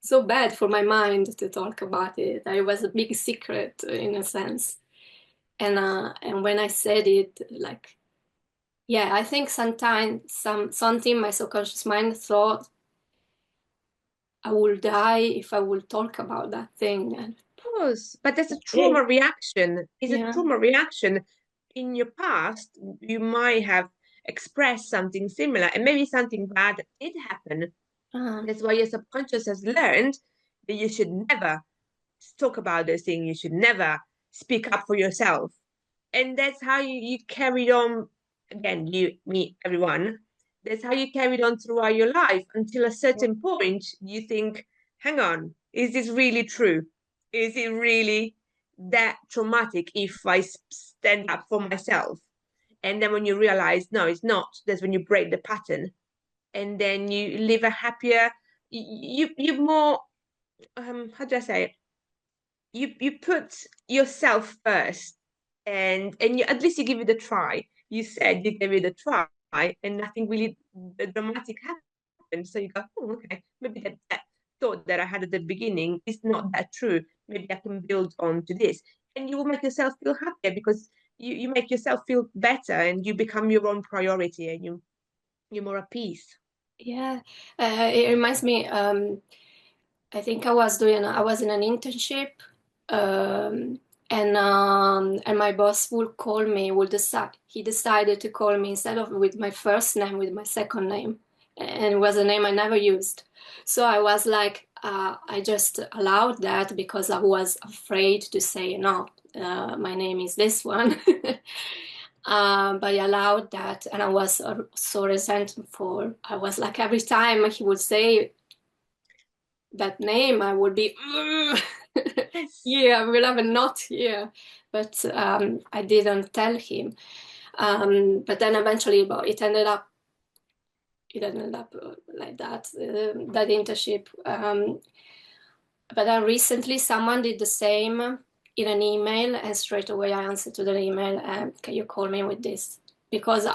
so bad for my mind to talk about it. It was a big secret in a sense. And when I said it, like, yeah, I think sometimes something my subconscious mind thought I will die if I will talk about that thing. And Course, but that's a yeah, trauma reaction. It's a yeah, trauma reaction. In your past, you might have expressed something similar, and maybe something bad did happen. uh, That's why your subconscious has learned that you should never talk about this thing. You should never speak up for yourself. And that's how you carried on. Again, you, me, everyone. That's how you carried on throughout your life until a certain point you think, hang on, Is this really true? Is it really that traumatic if I stand up for myself? And then when you realize, no, it's not, that's when you break the pattern. And then you live a happier, you more, how do I say it? You put yourself first, and you at least you give it a try. You said you gave it a try, and nothing really dramatic happened. So you go, oh, okay, maybe that thought that I had at the beginning is not that true. Maybe I can build on to this, and you will make yourself feel happier because you make yourself feel better, and you become your own priority, and you're more at peace. Yeah, it reminds me. I think I was in an internship, um, and my boss would call me. He decided to call me instead of with my first name, with my second name, and it was a name I never used. So I was like, I just allowed that because I was afraid to say no. My name is this one. But I allowed that, and I was so resentful. I was like, every time he would say that name, I would be, Yes. yeah, we'll have a knot here. But I didn't tell him. But then eventually, it ended up like that internship. But then recently, someone did the same in an email, and straight away I answered to the email, can you call me with this? Because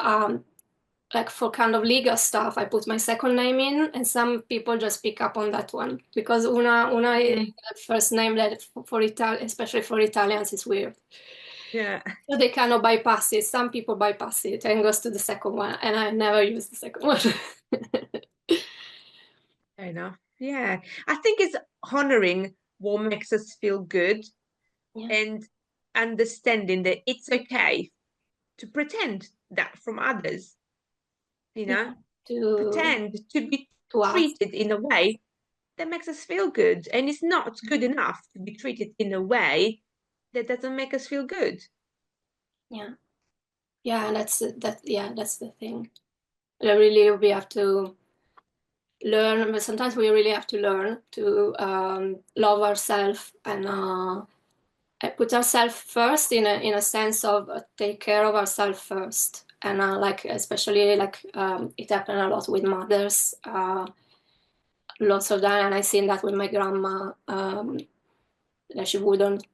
like for kind of legal stuff, I put my second name in, and some people just pick up on that one because Una Mm, first name that for Italian, especially for Italians, is weird. yeah, So they kind of bypass it. Some people bypass it and goes to the second one, and I never use the second one. fair enough. Yeah, I think it's honoring what makes us feel good Yeah, and understanding that it's okay to pretend that from others, you yeah, know, to pretend to be to us. treated in a way that makes us feel good. And it's not good enough to be treated in a way that doesn't make us feel good. Yeah, yeah, and that. Yeah, that's the thing. Really, we have to learn, but sometimes we really have to learn to love ourselves and put ourselves first in a sense of take care of ourselves first. And like especially like it happened a lot with mothers, lots of that, and I seen that with my grandma, that she wouldn't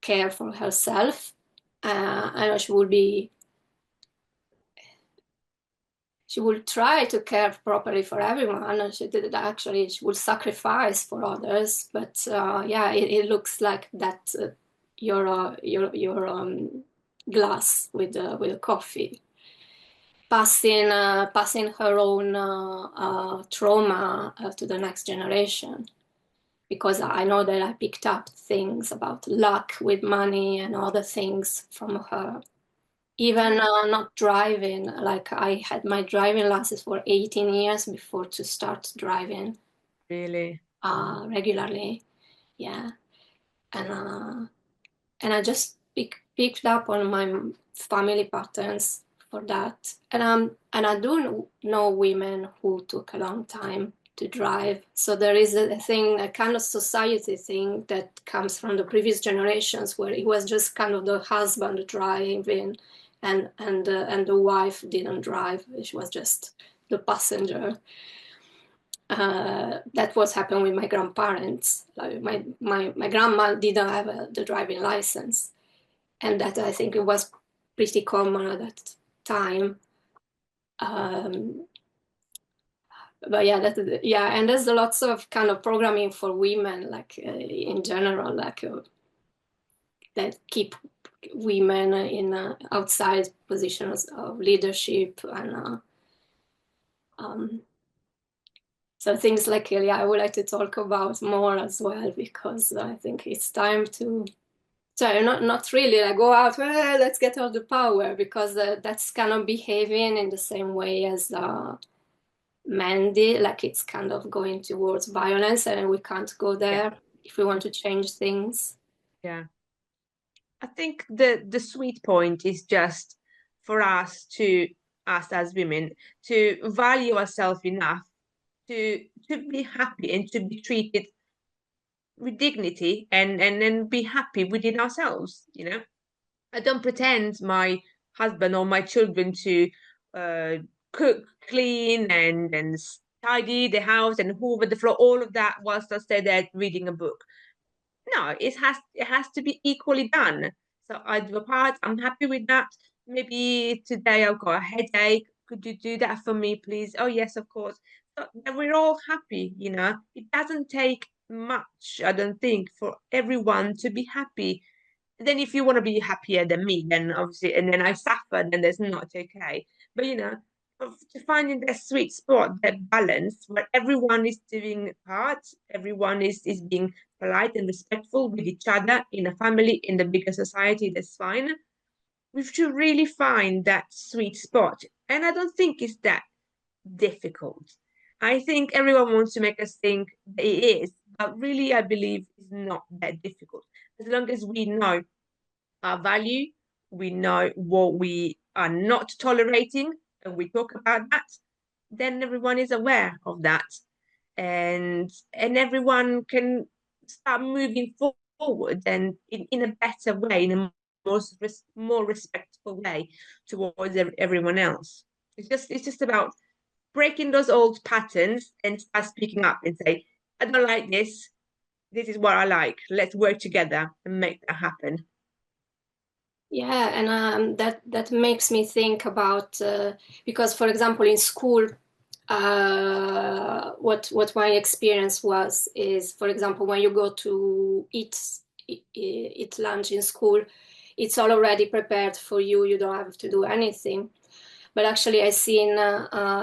care for herself. I know she would try to care properly for everyone, and she did it actually. She would sacrifice for others, but yeah, it looks like that your glass with a coffee, passing her own trauma to the next generation. Because I know that I picked up things about luck with money and other things from her. Even Yeah, not driving, like I had my driving license for 18 years before to start driving really. regularly. Yeah, and I just picked up on my family patterns for that. And I do know women who took a long time to drive. So there is a thing, a kind of society thing that comes from the previous generations where it was just kind of the husband driving, and the wife didn't drive. She was just the passenger. That was happened with my grandparents. Like my grandma didn't have the driving license, and that I think it was pretty common at that time. Um, but yeah, yeah, and there's lots of kind of programming for women, like in general, like that keep women in outside positions of leadership, and um, so things like yeah, I would like to talk about more as well because I think it's time to. So not really like go out, well, let's get all the power because that's kind of behaving in the same way as men did, like it's kind of going towards violence, and we can't go Yeah. there if we want to change things. Yeah. I think the sweet point is just for us as women to value ourselves enough to be happy and to be treated with dignity and then be happy within ourselves, you know. I don't pretend my husband or my children to uh, cook, clean, and tidy the house and hoover the floor, all of that whilst I stay there reading a book. No, it has to be equally done. So I do a part. I'm happy with that. Maybe today I've got a headache. Could you do that for me, please? Oh yes, of course. So then we're all happy, you know. It doesn't take much, I don't think, for everyone to be happy. Then if you want to be happier than me, then obviously, and then I suffer, then that's not okay. But you know, to finding that sweet spot, that balance where everyone is doing part, everyone is being polite and respectful with each other in a family, in the bigger society, that's fine. We should really find that sweet spot. And I don't think it's that difficult. I think everyone wants to make us think that it is, but really I believe it's not that difficult. As long as we know our value, we know what we are not tolerating, and we talk about that, then everyone is aware of that. And everyone can start moving forward and in a better way, in a more respectful way towards everyone else. It's just about breaking those old patterns and start speaking up and say, I don't like this. This is what I like. Let's work together and make that happen. Yeah, and that makes me think about because, for example, in school, what my experience was is, for example, when you go to eat lunch in school, it's all already prepared for you. You don't have to do anything. But actually, I've seen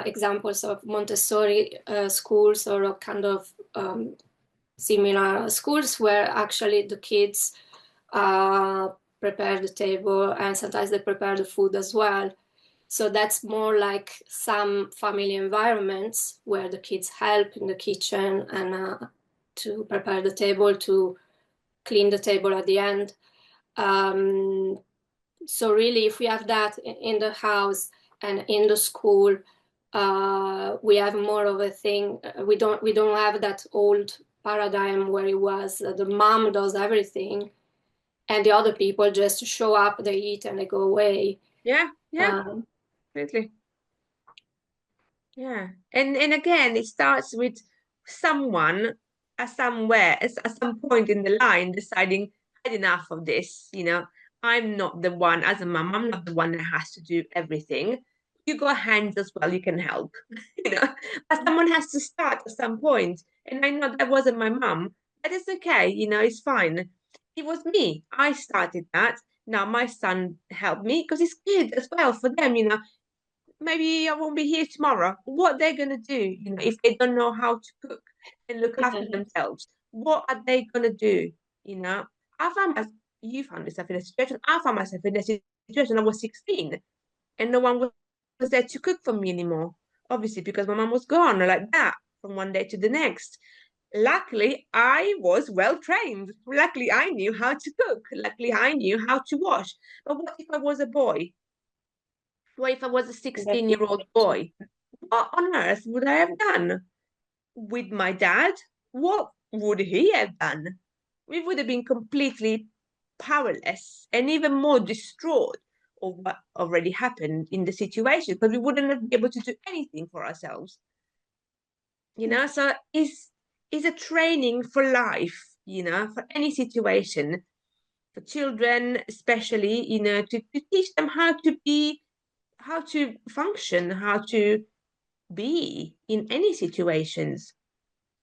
examples of Montessori schools or a kind of similar schools where actually the kids uh, prepare the table, and sometimes they prepare the food as well. So that's more like some family environments where the kids help in the kitchen and to prepare the table, to clean the table at the end. Um, so really, if we have that in the house and in the school, we have more of a thing. We don't have that old paradigm where it was the mom does everything and the other people just show up, they eat, and they go away. Yeah, yeah, Um, absolutely. Yeah. And again, it starts with someone at somewhere, at some point in the line deciding, I had enough of this, you know. I'm not the one, as a mum, I'm not the one that has to do everything. You got hands as well, you can help, you know. But someone has to start at some point. And I know that wasn't my mum, but it's okay, you know, it's fine. It was me. I started that. Now my son helped me because it's good as well for them, you know. Maybe I won't be here tomorrow. What they're gonna do, you know, if they don't know how to cook and look after themselves, what are they gonna do? You know, I found myself, you found yourself in a situation. I found myself in a situation. I was 16, and no one was there to cook for me anymore. Obviously, because my mom was gone like that from one day to the next. Luckily, I was well trained. Luckily, I knew how to cook. Luckily, I knew how to wash. But what if I was a boy? What if I was a that's 16-year-old boy? What on earth would I have done with my dad? What would he have done? We would have been completely powerless and even more distraught of what already happened in the situation because we wouldn't have been able to do anything for ourselves. You know, so it's a training for life, you know, for any situation, for children especially, you know, to teach them how to be, how to function, how to be in any situations.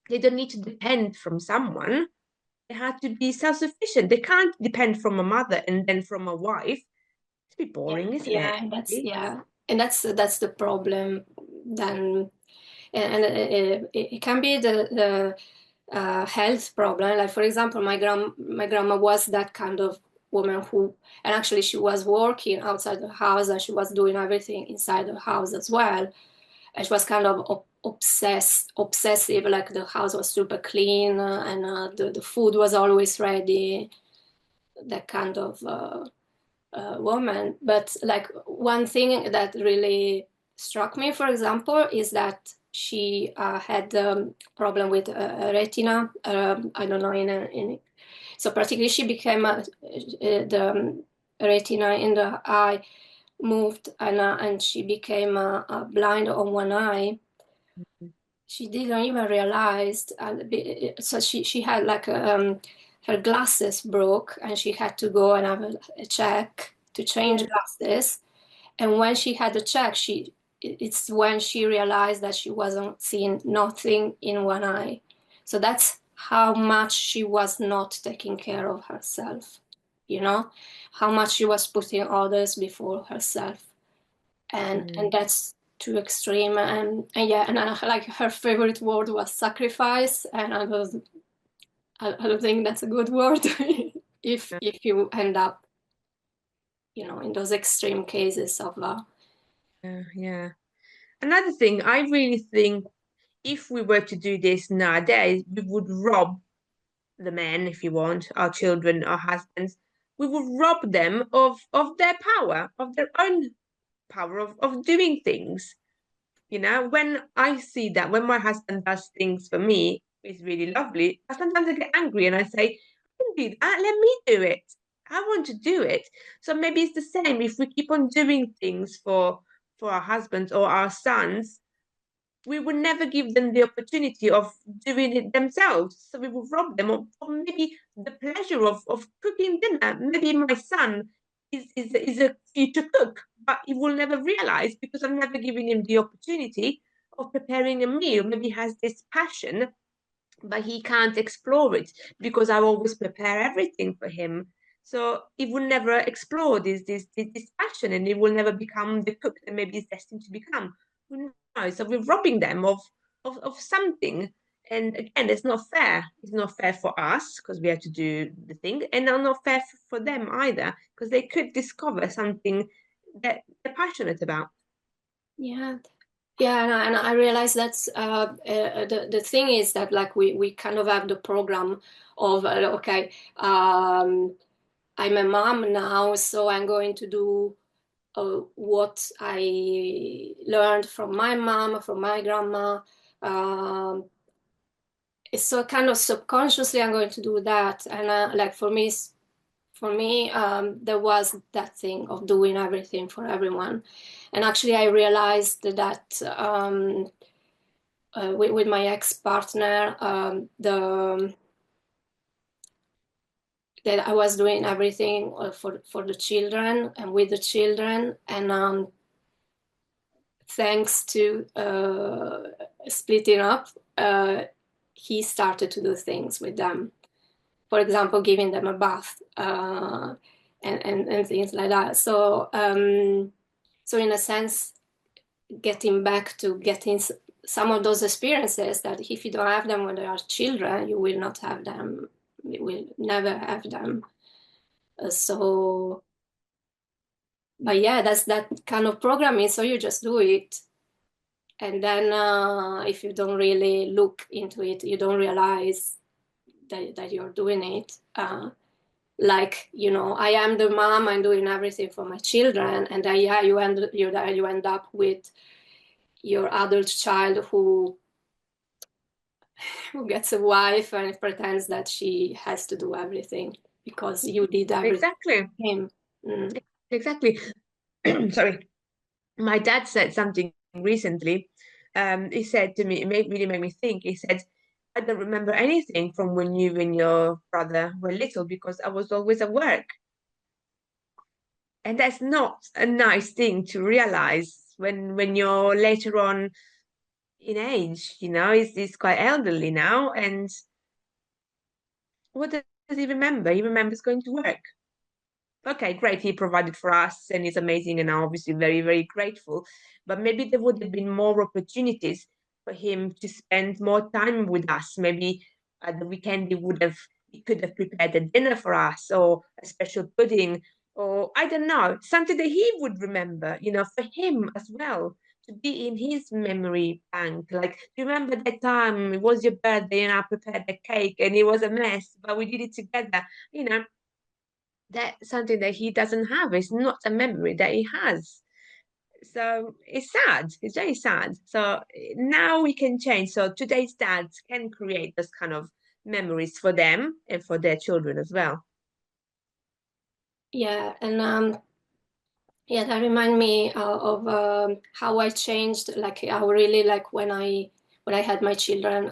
They don't need to depend from someone. They have to be self-sufficient. They can't depend from a mother and then from a wife. It's a bit yeah, boring, isn't it? yeah, and that's the problem. Then, and it can be the health problem. Like for example, my grandma was that kind of woman who, and actually she was working outside the house and she was doing everything inside the house as well. And she was kind of obsessive, like the house was super clean and the food was always ready, that kind of woman. But like one thing that really struck me, for example, is that she had problem with retina. I don't know so particularly she became the retina in the eye moved, and she became blind on one eye. She didn't even realize, so she had like her glasses broke, and she had to go and have a check to change Yeah. glasses. And when she had the check, it's when she realized that she wasn't seeing nothing in one eye. So that's how much she was not taking care of herself, you know, how much she was putting others before herself. And Mm. that's too extreme. And yeah, and like her favorite word was sacrifice, and I don't think that's a good word if you end up, in those extreme cases of Yeah. Another thing, I really think if we were to do this nowadays, we would rob the men, if you want, our children, our husbands, we would rob them of their power, of their own power of doing things. You know, when I see that, when my husband does things for me, it's really lovely. Sometimes I get angry and I say, I can do that, let me do it. I want to do it. So maybe it's the same if we keep on doing things for our husbands or our sons, we would never give them the opportunity of doing it themselves. So we would rob them of maybe the pleasure of cooking dinner. Maybe my son is a future cook, but he will never realize because I'm never giving him the opportunity of preparing a meal. Maybe he has this passion, but he can't explore it because I always prepare everything for him. So he will never explore this passion, and he will never become the cook that maybe he's destined to become. Who knows? So we're robbing them of something. And again, it's not fair. It's not fair for us because we have to do the thing, and not fair for them either because they could discover something that they're passionate about. yeah. Yeah, and I realize that's the thing is that like we kind of have the program of okay, I'm a mom now, so I'm going to do what I learned from my mom, from my grandma. Um, so kind of subconsciously I'm going to do that, and like for me, there was that thing of doing everything for everyone, and actually I realized that. With my ex-partner, that I was doing everything for the children and with the children, and thanks to splitting up, uh, he started to do things with them. For example, giving them a bath, and things like that. So in a sense, getting back to getting some of those experiences that if you don't have them when they are children, you will not have them, you will never have them. So, but yeah, that's that kind of programming. So you just do it. And then if you don't really look into it, you don't realize that you're doing it. Like, I am the mom, I'm doing everything for my children. And then, yeah, you end up with your adult child who gets a wife and pretends that she has to do everything because you did everything Exactly. for him. Mm. Exactly. Sorry. My dad said something recently. He said to me, really made me think. He said, I don't remember anything from when you and your brother were little because I was always at work. And that's not a nice thing to realize when you're later on in age, he's quite elderly now. And what does he remember? He remembers going to work. Okay, great. He provided for us and he's amazing and I'm obviously very, very grateful. But maybe there would have been more opportunities for him to spend more time with us. Maybe at the weekend he could have prepared a dinner for us or a special pudding or I don't know, something that he would remember, for him as well. To be in his memory bank. Like, do you remember that time it was your birthday and I prepared the cake and it was a mess, but we did it together? You know, that's something that he doesn't have. It's not a memory that he has. So it's sad. It's very sad. So now we can change. So today's dads can create this kind of memories for them and for their children as well. Yeah, and yeah, that remind me of how I changed, like how really like when I had my children,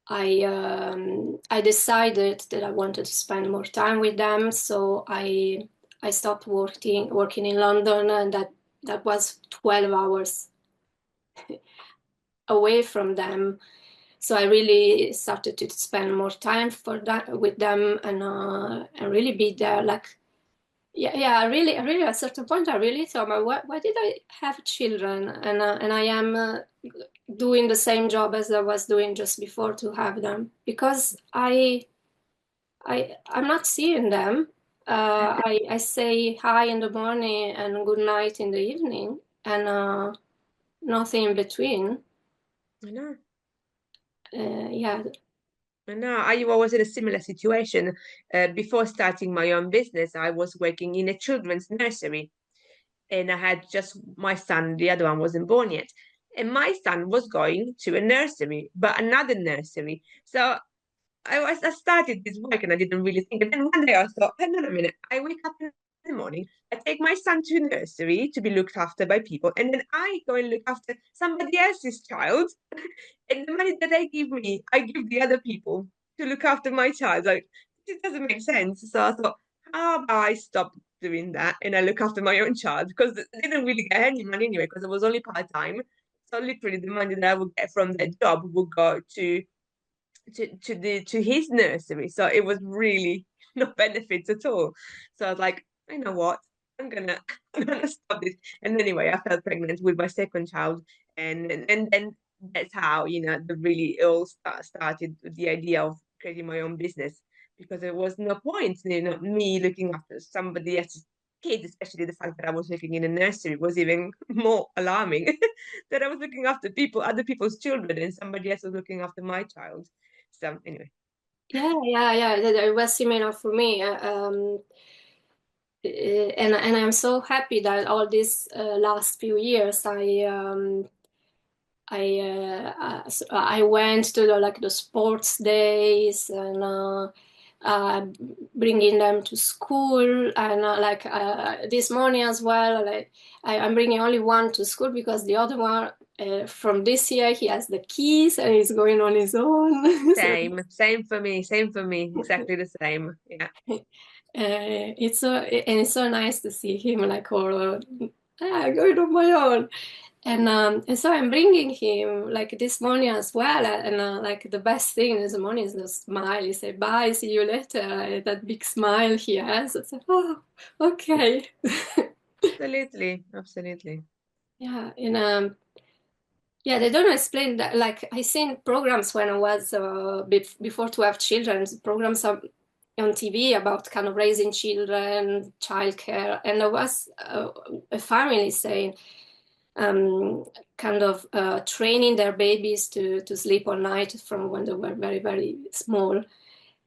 I decided that I wanted to spend more time with them, so I stopped working in London, and that was 12 hours away from them. So I really started to spend more time for that with them, and really be there. Like, yeah, I really, at a certain point, I really thought, why did I have children? And I am doing the same job as I was doing just before to have them, because I'm not seeing them. I say hi in the morning and good night in the evening, and nothing in between. I know. Yeah, I know. I was in a similar situation. Before starting my own business, I was working in a children's nursery, and I had just my son. The other one wasn't born yet. And my son was going to a nursery, but another nursery. So I started this work and I didn't really think. And then one day I thought, hang on a minute. I wake up in the morning, I take my son to nursery to be looked after by people, and then I go and look after somebody else's child. And the money that they give me, I give the other people to look after my child. Like, it doesn't make sense. So I thought, how about I stop doing that and I look after my own child? Because I didn't really get any money anyway, because it was only part-time. So literally the money that I would get from that job would go to his nursery. So it was really no benefits at all. So I was like, I know what, I'm gonna I'm gonna stop this. And anyway, I fell pregnant with my second child, and then that's how the really it all started with the idea of creating my own business, because there was no point me looking after somebody else's kids, especially the fact that I was working in a nursery was even more alarming. That I was looking after other people's children, and somebody else was looking after my child. So anyway, yeah. It was similar for me. And I'm so happy that all these last few years I went to the sports days, and uh, bringing them to school, and this morning as well, like I'm bringing only one to school because the other one from this year he has the keys and he's going on his own. So same for me, exactly the same. Yeah, it's so nice to see him like all going on my own. And so I'm bringing him like this morning as well, and like the best thing in the morning is the smile. He said, "Bye, see you later." That big smile he has. I said, "Oh, okay." absolutely, absolutely. Yeah, and yeah, they don't explain that. Like I seen programs when I was before to have children, programs on TV about kind of raising children, childcare, and there was a family saying um, kind of training their babies to sleep all night from when they were very, very small.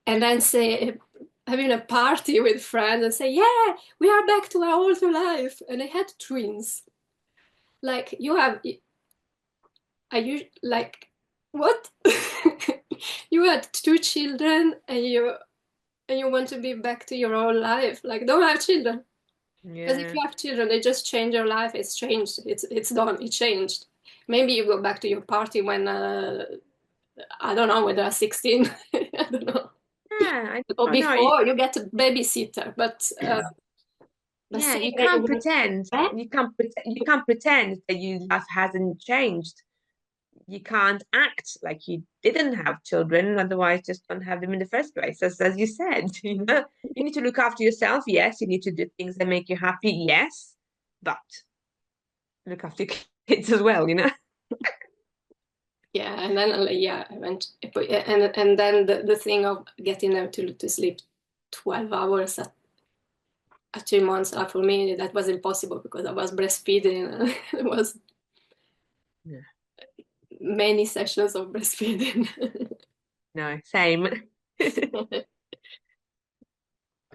And then say, having a party with friends and say, yeah, we are back to our old life. And they had twins. Like, are you like, what? You had two children and you want to be back to your old life. Like, don't have children. Because if Yeah, you have children, they just change your life. It's changed. It's done. It changed. Maybe you go back to your party when I don't know when they're 16. I don't know. yeah, Or I know. before you get a babysitter, but Yeah, saying you that you can't want pretend. back, You can't pretend that your life hasn't changed. You can't act like you didn't have children, otherwise just don't have them in the first place. As you said, you need to look after yourself. Yes, you need to do things that make you happy. Yes, but look after your kids as well. yeah, and then yeah, I went, and then the thing of getting them to sleep 12 hours at 2 months, for me that was impossible because I was breastfeeding. It was Yeah. many sessions of breastfeeding. No, same.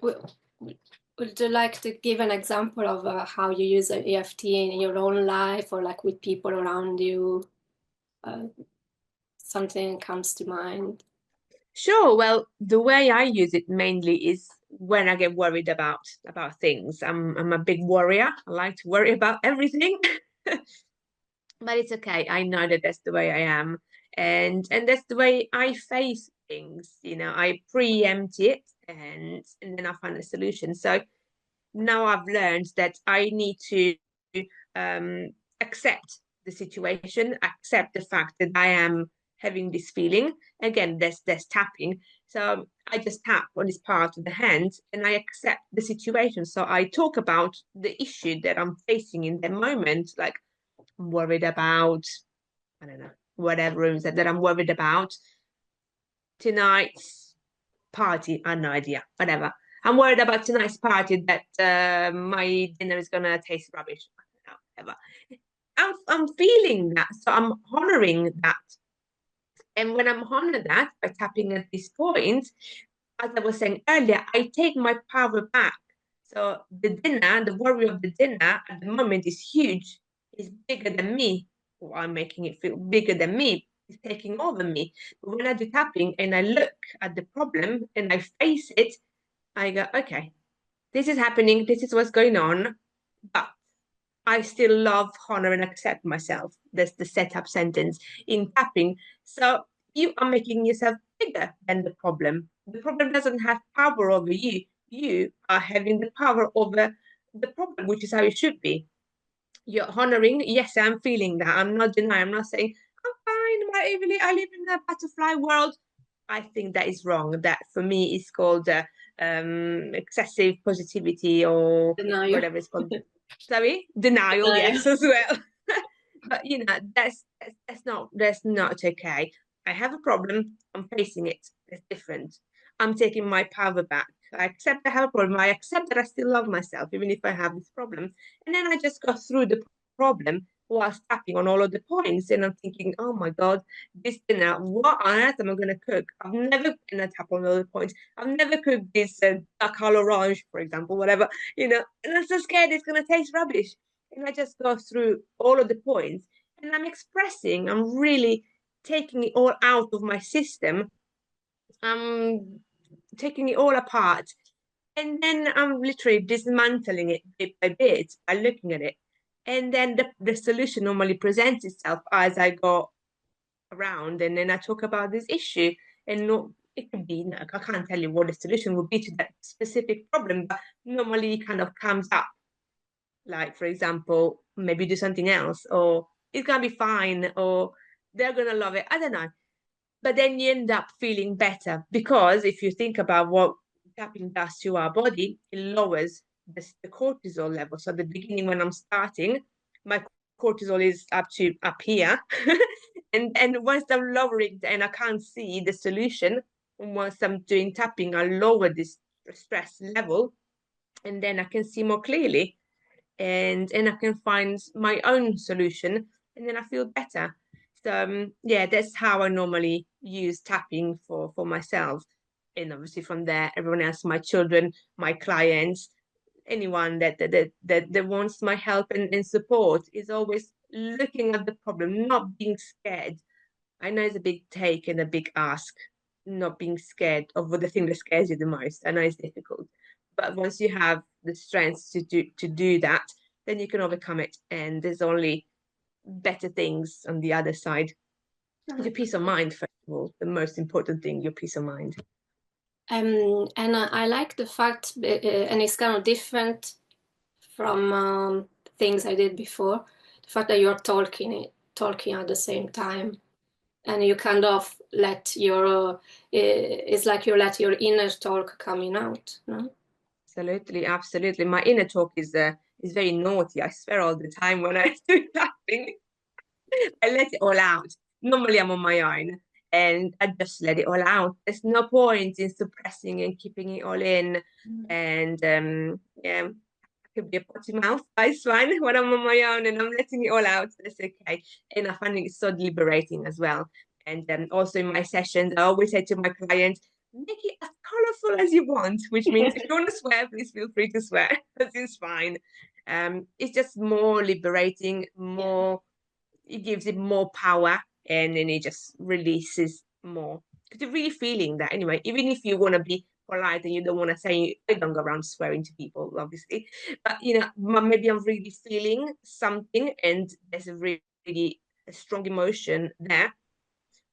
Well, Would you like to give an example of how you use an EFT in your own life or like with people around you? Uh, Something comes to mind. Sure. Well, the way I use it mainly is when I get worried about things. I'm a big worrier. I like to worry about everything. But it's okay. I know that that's the way I am, and that's the way I face things. I preempt it, and then I find a solution. So now I've learned that I need to um, accept the situation, accept the fact that I am having this feeling. Again, there's tapping. So I just tap on this part of the hand and I accept the situation. So I talk about the issue that I'm facing in the moment, like I'm worried about, I don't know, whatever it is that I'm worried about tonight's party. I have no idea, whatever. I'm worried about tonight's party that my dinner is gonna taste rubbish. I don't know, whatever. I'm feeling that, so I'm honoring that. And when I'm honoring that by tapping at this point, as I was saying earlier, I take my power back. So the dinner, the worry of the dinner at the moment is huge, is bigger than me. Or I'm making it feel bigger than me. It's taking over me. But when I do tapping and I look at the problem and I face it, I go, okay, this is happening, this is what's going on, but I still love, honor, and accept myself. That's the setup sentence in tapping. So you are making yourself bigger than the problem. The problem doesn't have power over you. You are having the power over the problem, which is how it should be. You're honoring, yes, I'm feeling that. I'm not denying, I'm not saying, I'm fine, I live in a butterfly world. I think that is wrong. That for me is called excessive positivity or Denial. whatever it's called. Sorry, denial. Denial. Yes, as well. But that's not okay. I have a problem. I'm facing it. It's different. I'm taking my power back. I accept I have a problem. I accept that I still love myself, even if I have this problem. And then I just go through the problem whilst tapping on all of the points. And I'm thinking, oh my God, this dinner, what on earth am I going to cook? I've never, and I tap on all the points. I've never cooked this duck à l'orange, for example, whatever, and I'm so scared it's going to taste rubbish. And I just go through all of the points and I'm really taking it all out of my system. I'm taking it all apart. And then I'm literally dismantling it bit by bit by looking at it. And then the solution normally presents itself as I go around and then I talk about this issue. And no, it could be, I can't tell you what the solution would be to that specific problem, but normally it kind of comes up. Like, for example, maybe do something else, or it's gonna be fine, or they're gonna love it. I don't know. But then you end up feeling better because if you think about what tapping does to our body, it lowers the cortisol level. So at the beginning, when I'm starting, my cortisol is up here, and once I'm lowering and I can't see the solution, once I'm doing tapping, I lower this stress level, and then I can see more clearly and I can find my own solution and then I feel better. So yeah, that's how I normally use tapping for myself. And obviously from there, everyone else, my children, my clients, anyone that wants my help and support is always looking at the problem, not being scared. I know it's a big take and a big ask, not being scared of the thing that scares you the most. I know it's difficult, but once you have the strength to do that, then you can overcome it. And there's only better things on the other side. Your peace of mind, first of all, the most important thing, your peace of mind. And I like the fact, and it's kind of different from things I did before. The fact that you're talking at the same time, and you kind of let it's like you let your inner talk coming out, no? Absolutely, absolutely. My inner talk is very naughty. I swear all the time when I do nothing. I let it all out. Normally, I'm on my own and I just let it all out. There's no point in suppressing and keeping it all in. And yeah, I could be a potty mouth, but it's fine when I'm on my own and I'm letting it all out. That's okay. And I find it so liberating as well. And also in my sessions, I always say to my clients, make it as colorful as you want, which means if you want to swear, please feel free to swear, because it's fine. It's just more liberating, more, it gives it more power, and then it just releases more. Because you're really feeling that anyway, even if you want to be polite and you don't want to say, I don't go around swearing to people, obviously, but maybe I'm really feeling something and there's a really a strong emotion there.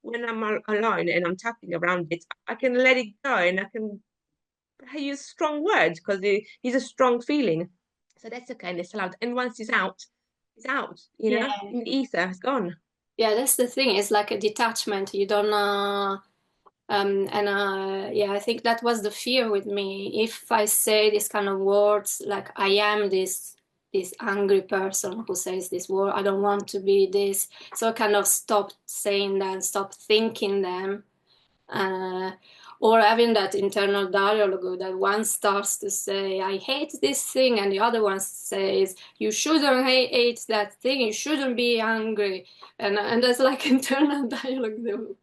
When I'm alone and I'm tapping around it, I can let it go and I can use strong words because it's a strong feeling. So that's okay, and it's allowed. And once it's out, Yeah. in the ether, it's gone. Yeah, that's the thing. It's like a detachment. You don't yeah, I think that was the fear with me. If I say these kind of words, like I am this angry person who says this word, I don't want to be this. So I kind of stopped saying them, stopped thinking them, uh, or having that internal dialogue that one starts to say, I hate this thing, and the other one says, you shouldn't hate that thing, you shouldn't be angry. And there's like internal dialogue that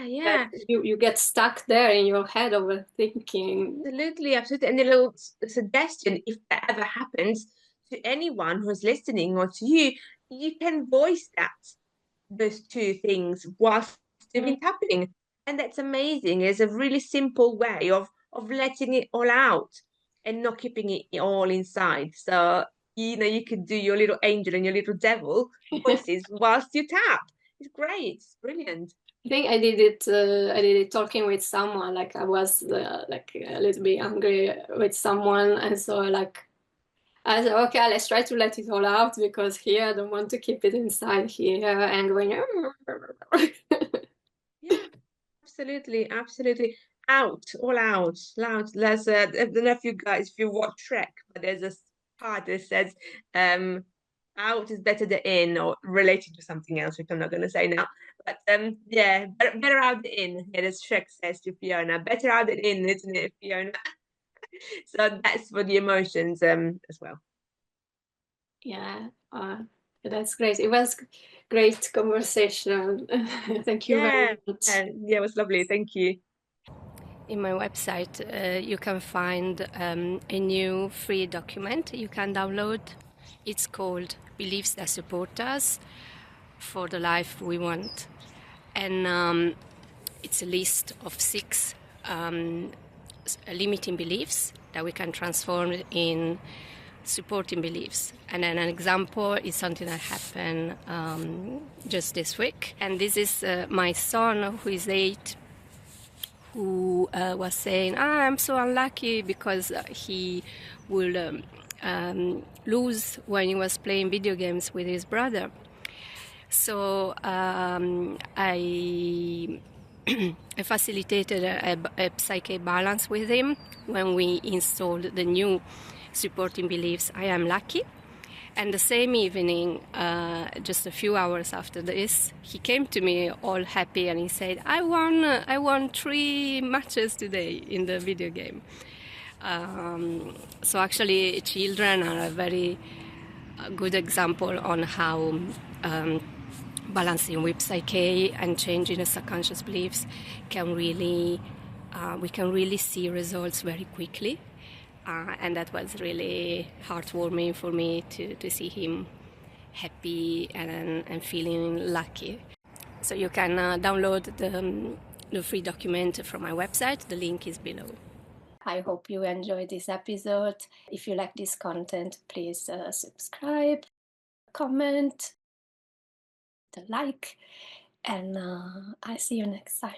Yeah, you get stuck there in your head overthinking. absolutely, absolutely. And a little suggestion, if that ever happens to anyone who's listening or to you, you can voice those two things whilst you've Mm. been tapping. And that's amazing. It's a really simple way of letting it all out and not keeping it all inside. So, you could do your little angel and your little devil voices whilst you tap. It's great. It's brilliant. I think I did it. I did it talking with someone. Like I was like a little bit angry with someone, and so I said, okay, let's try to let it all out because here I don't want to keep it inside here and going. Yeah, absolutely, absolutely. Out, all out, loud. There's I don't know if you guys, if you watch Shrek, but there's a part that says, um, out is better than in, or related to something else, which I'm not going to say now. But yeah, better out than in. Yeah, as Shrek says to Fiona, better out than in, isn't it, Fiona? So that's for the emotions as well. Yeah, that's great. It was great conversation. Thank you Yeah, very much. yeah, it was lovely. Thank you. In my website, you can find a new free document you can download. It's called Beliefs That Support Us for the Life We Want. And it's a list of 6 limiting beliefs that we can transform in supporting beliefs. And then an example is something that happened just this week. And this is my son, who is 8, who was saying, I'm so unlucky because he will lose when he was playing video games with his brother. So I I facilitated a psyche balance with him when we installed the new supporting beliefs, I am lucky. And the same evening, just a few hours after this, he came to me all happy and he said, I won 3 matches today in the video game. So actually, children are a very good example on how balancing with psyche and changing the subconscious beliefs can really, we can really see results very quickly. And that was really heartwarming for me to see him happy and feeling lucky. So you can download the free document from my website. The link is below. I hope you enjoyed this episode. If you like this content, please subscribe, comment, like, and I'll see you next time.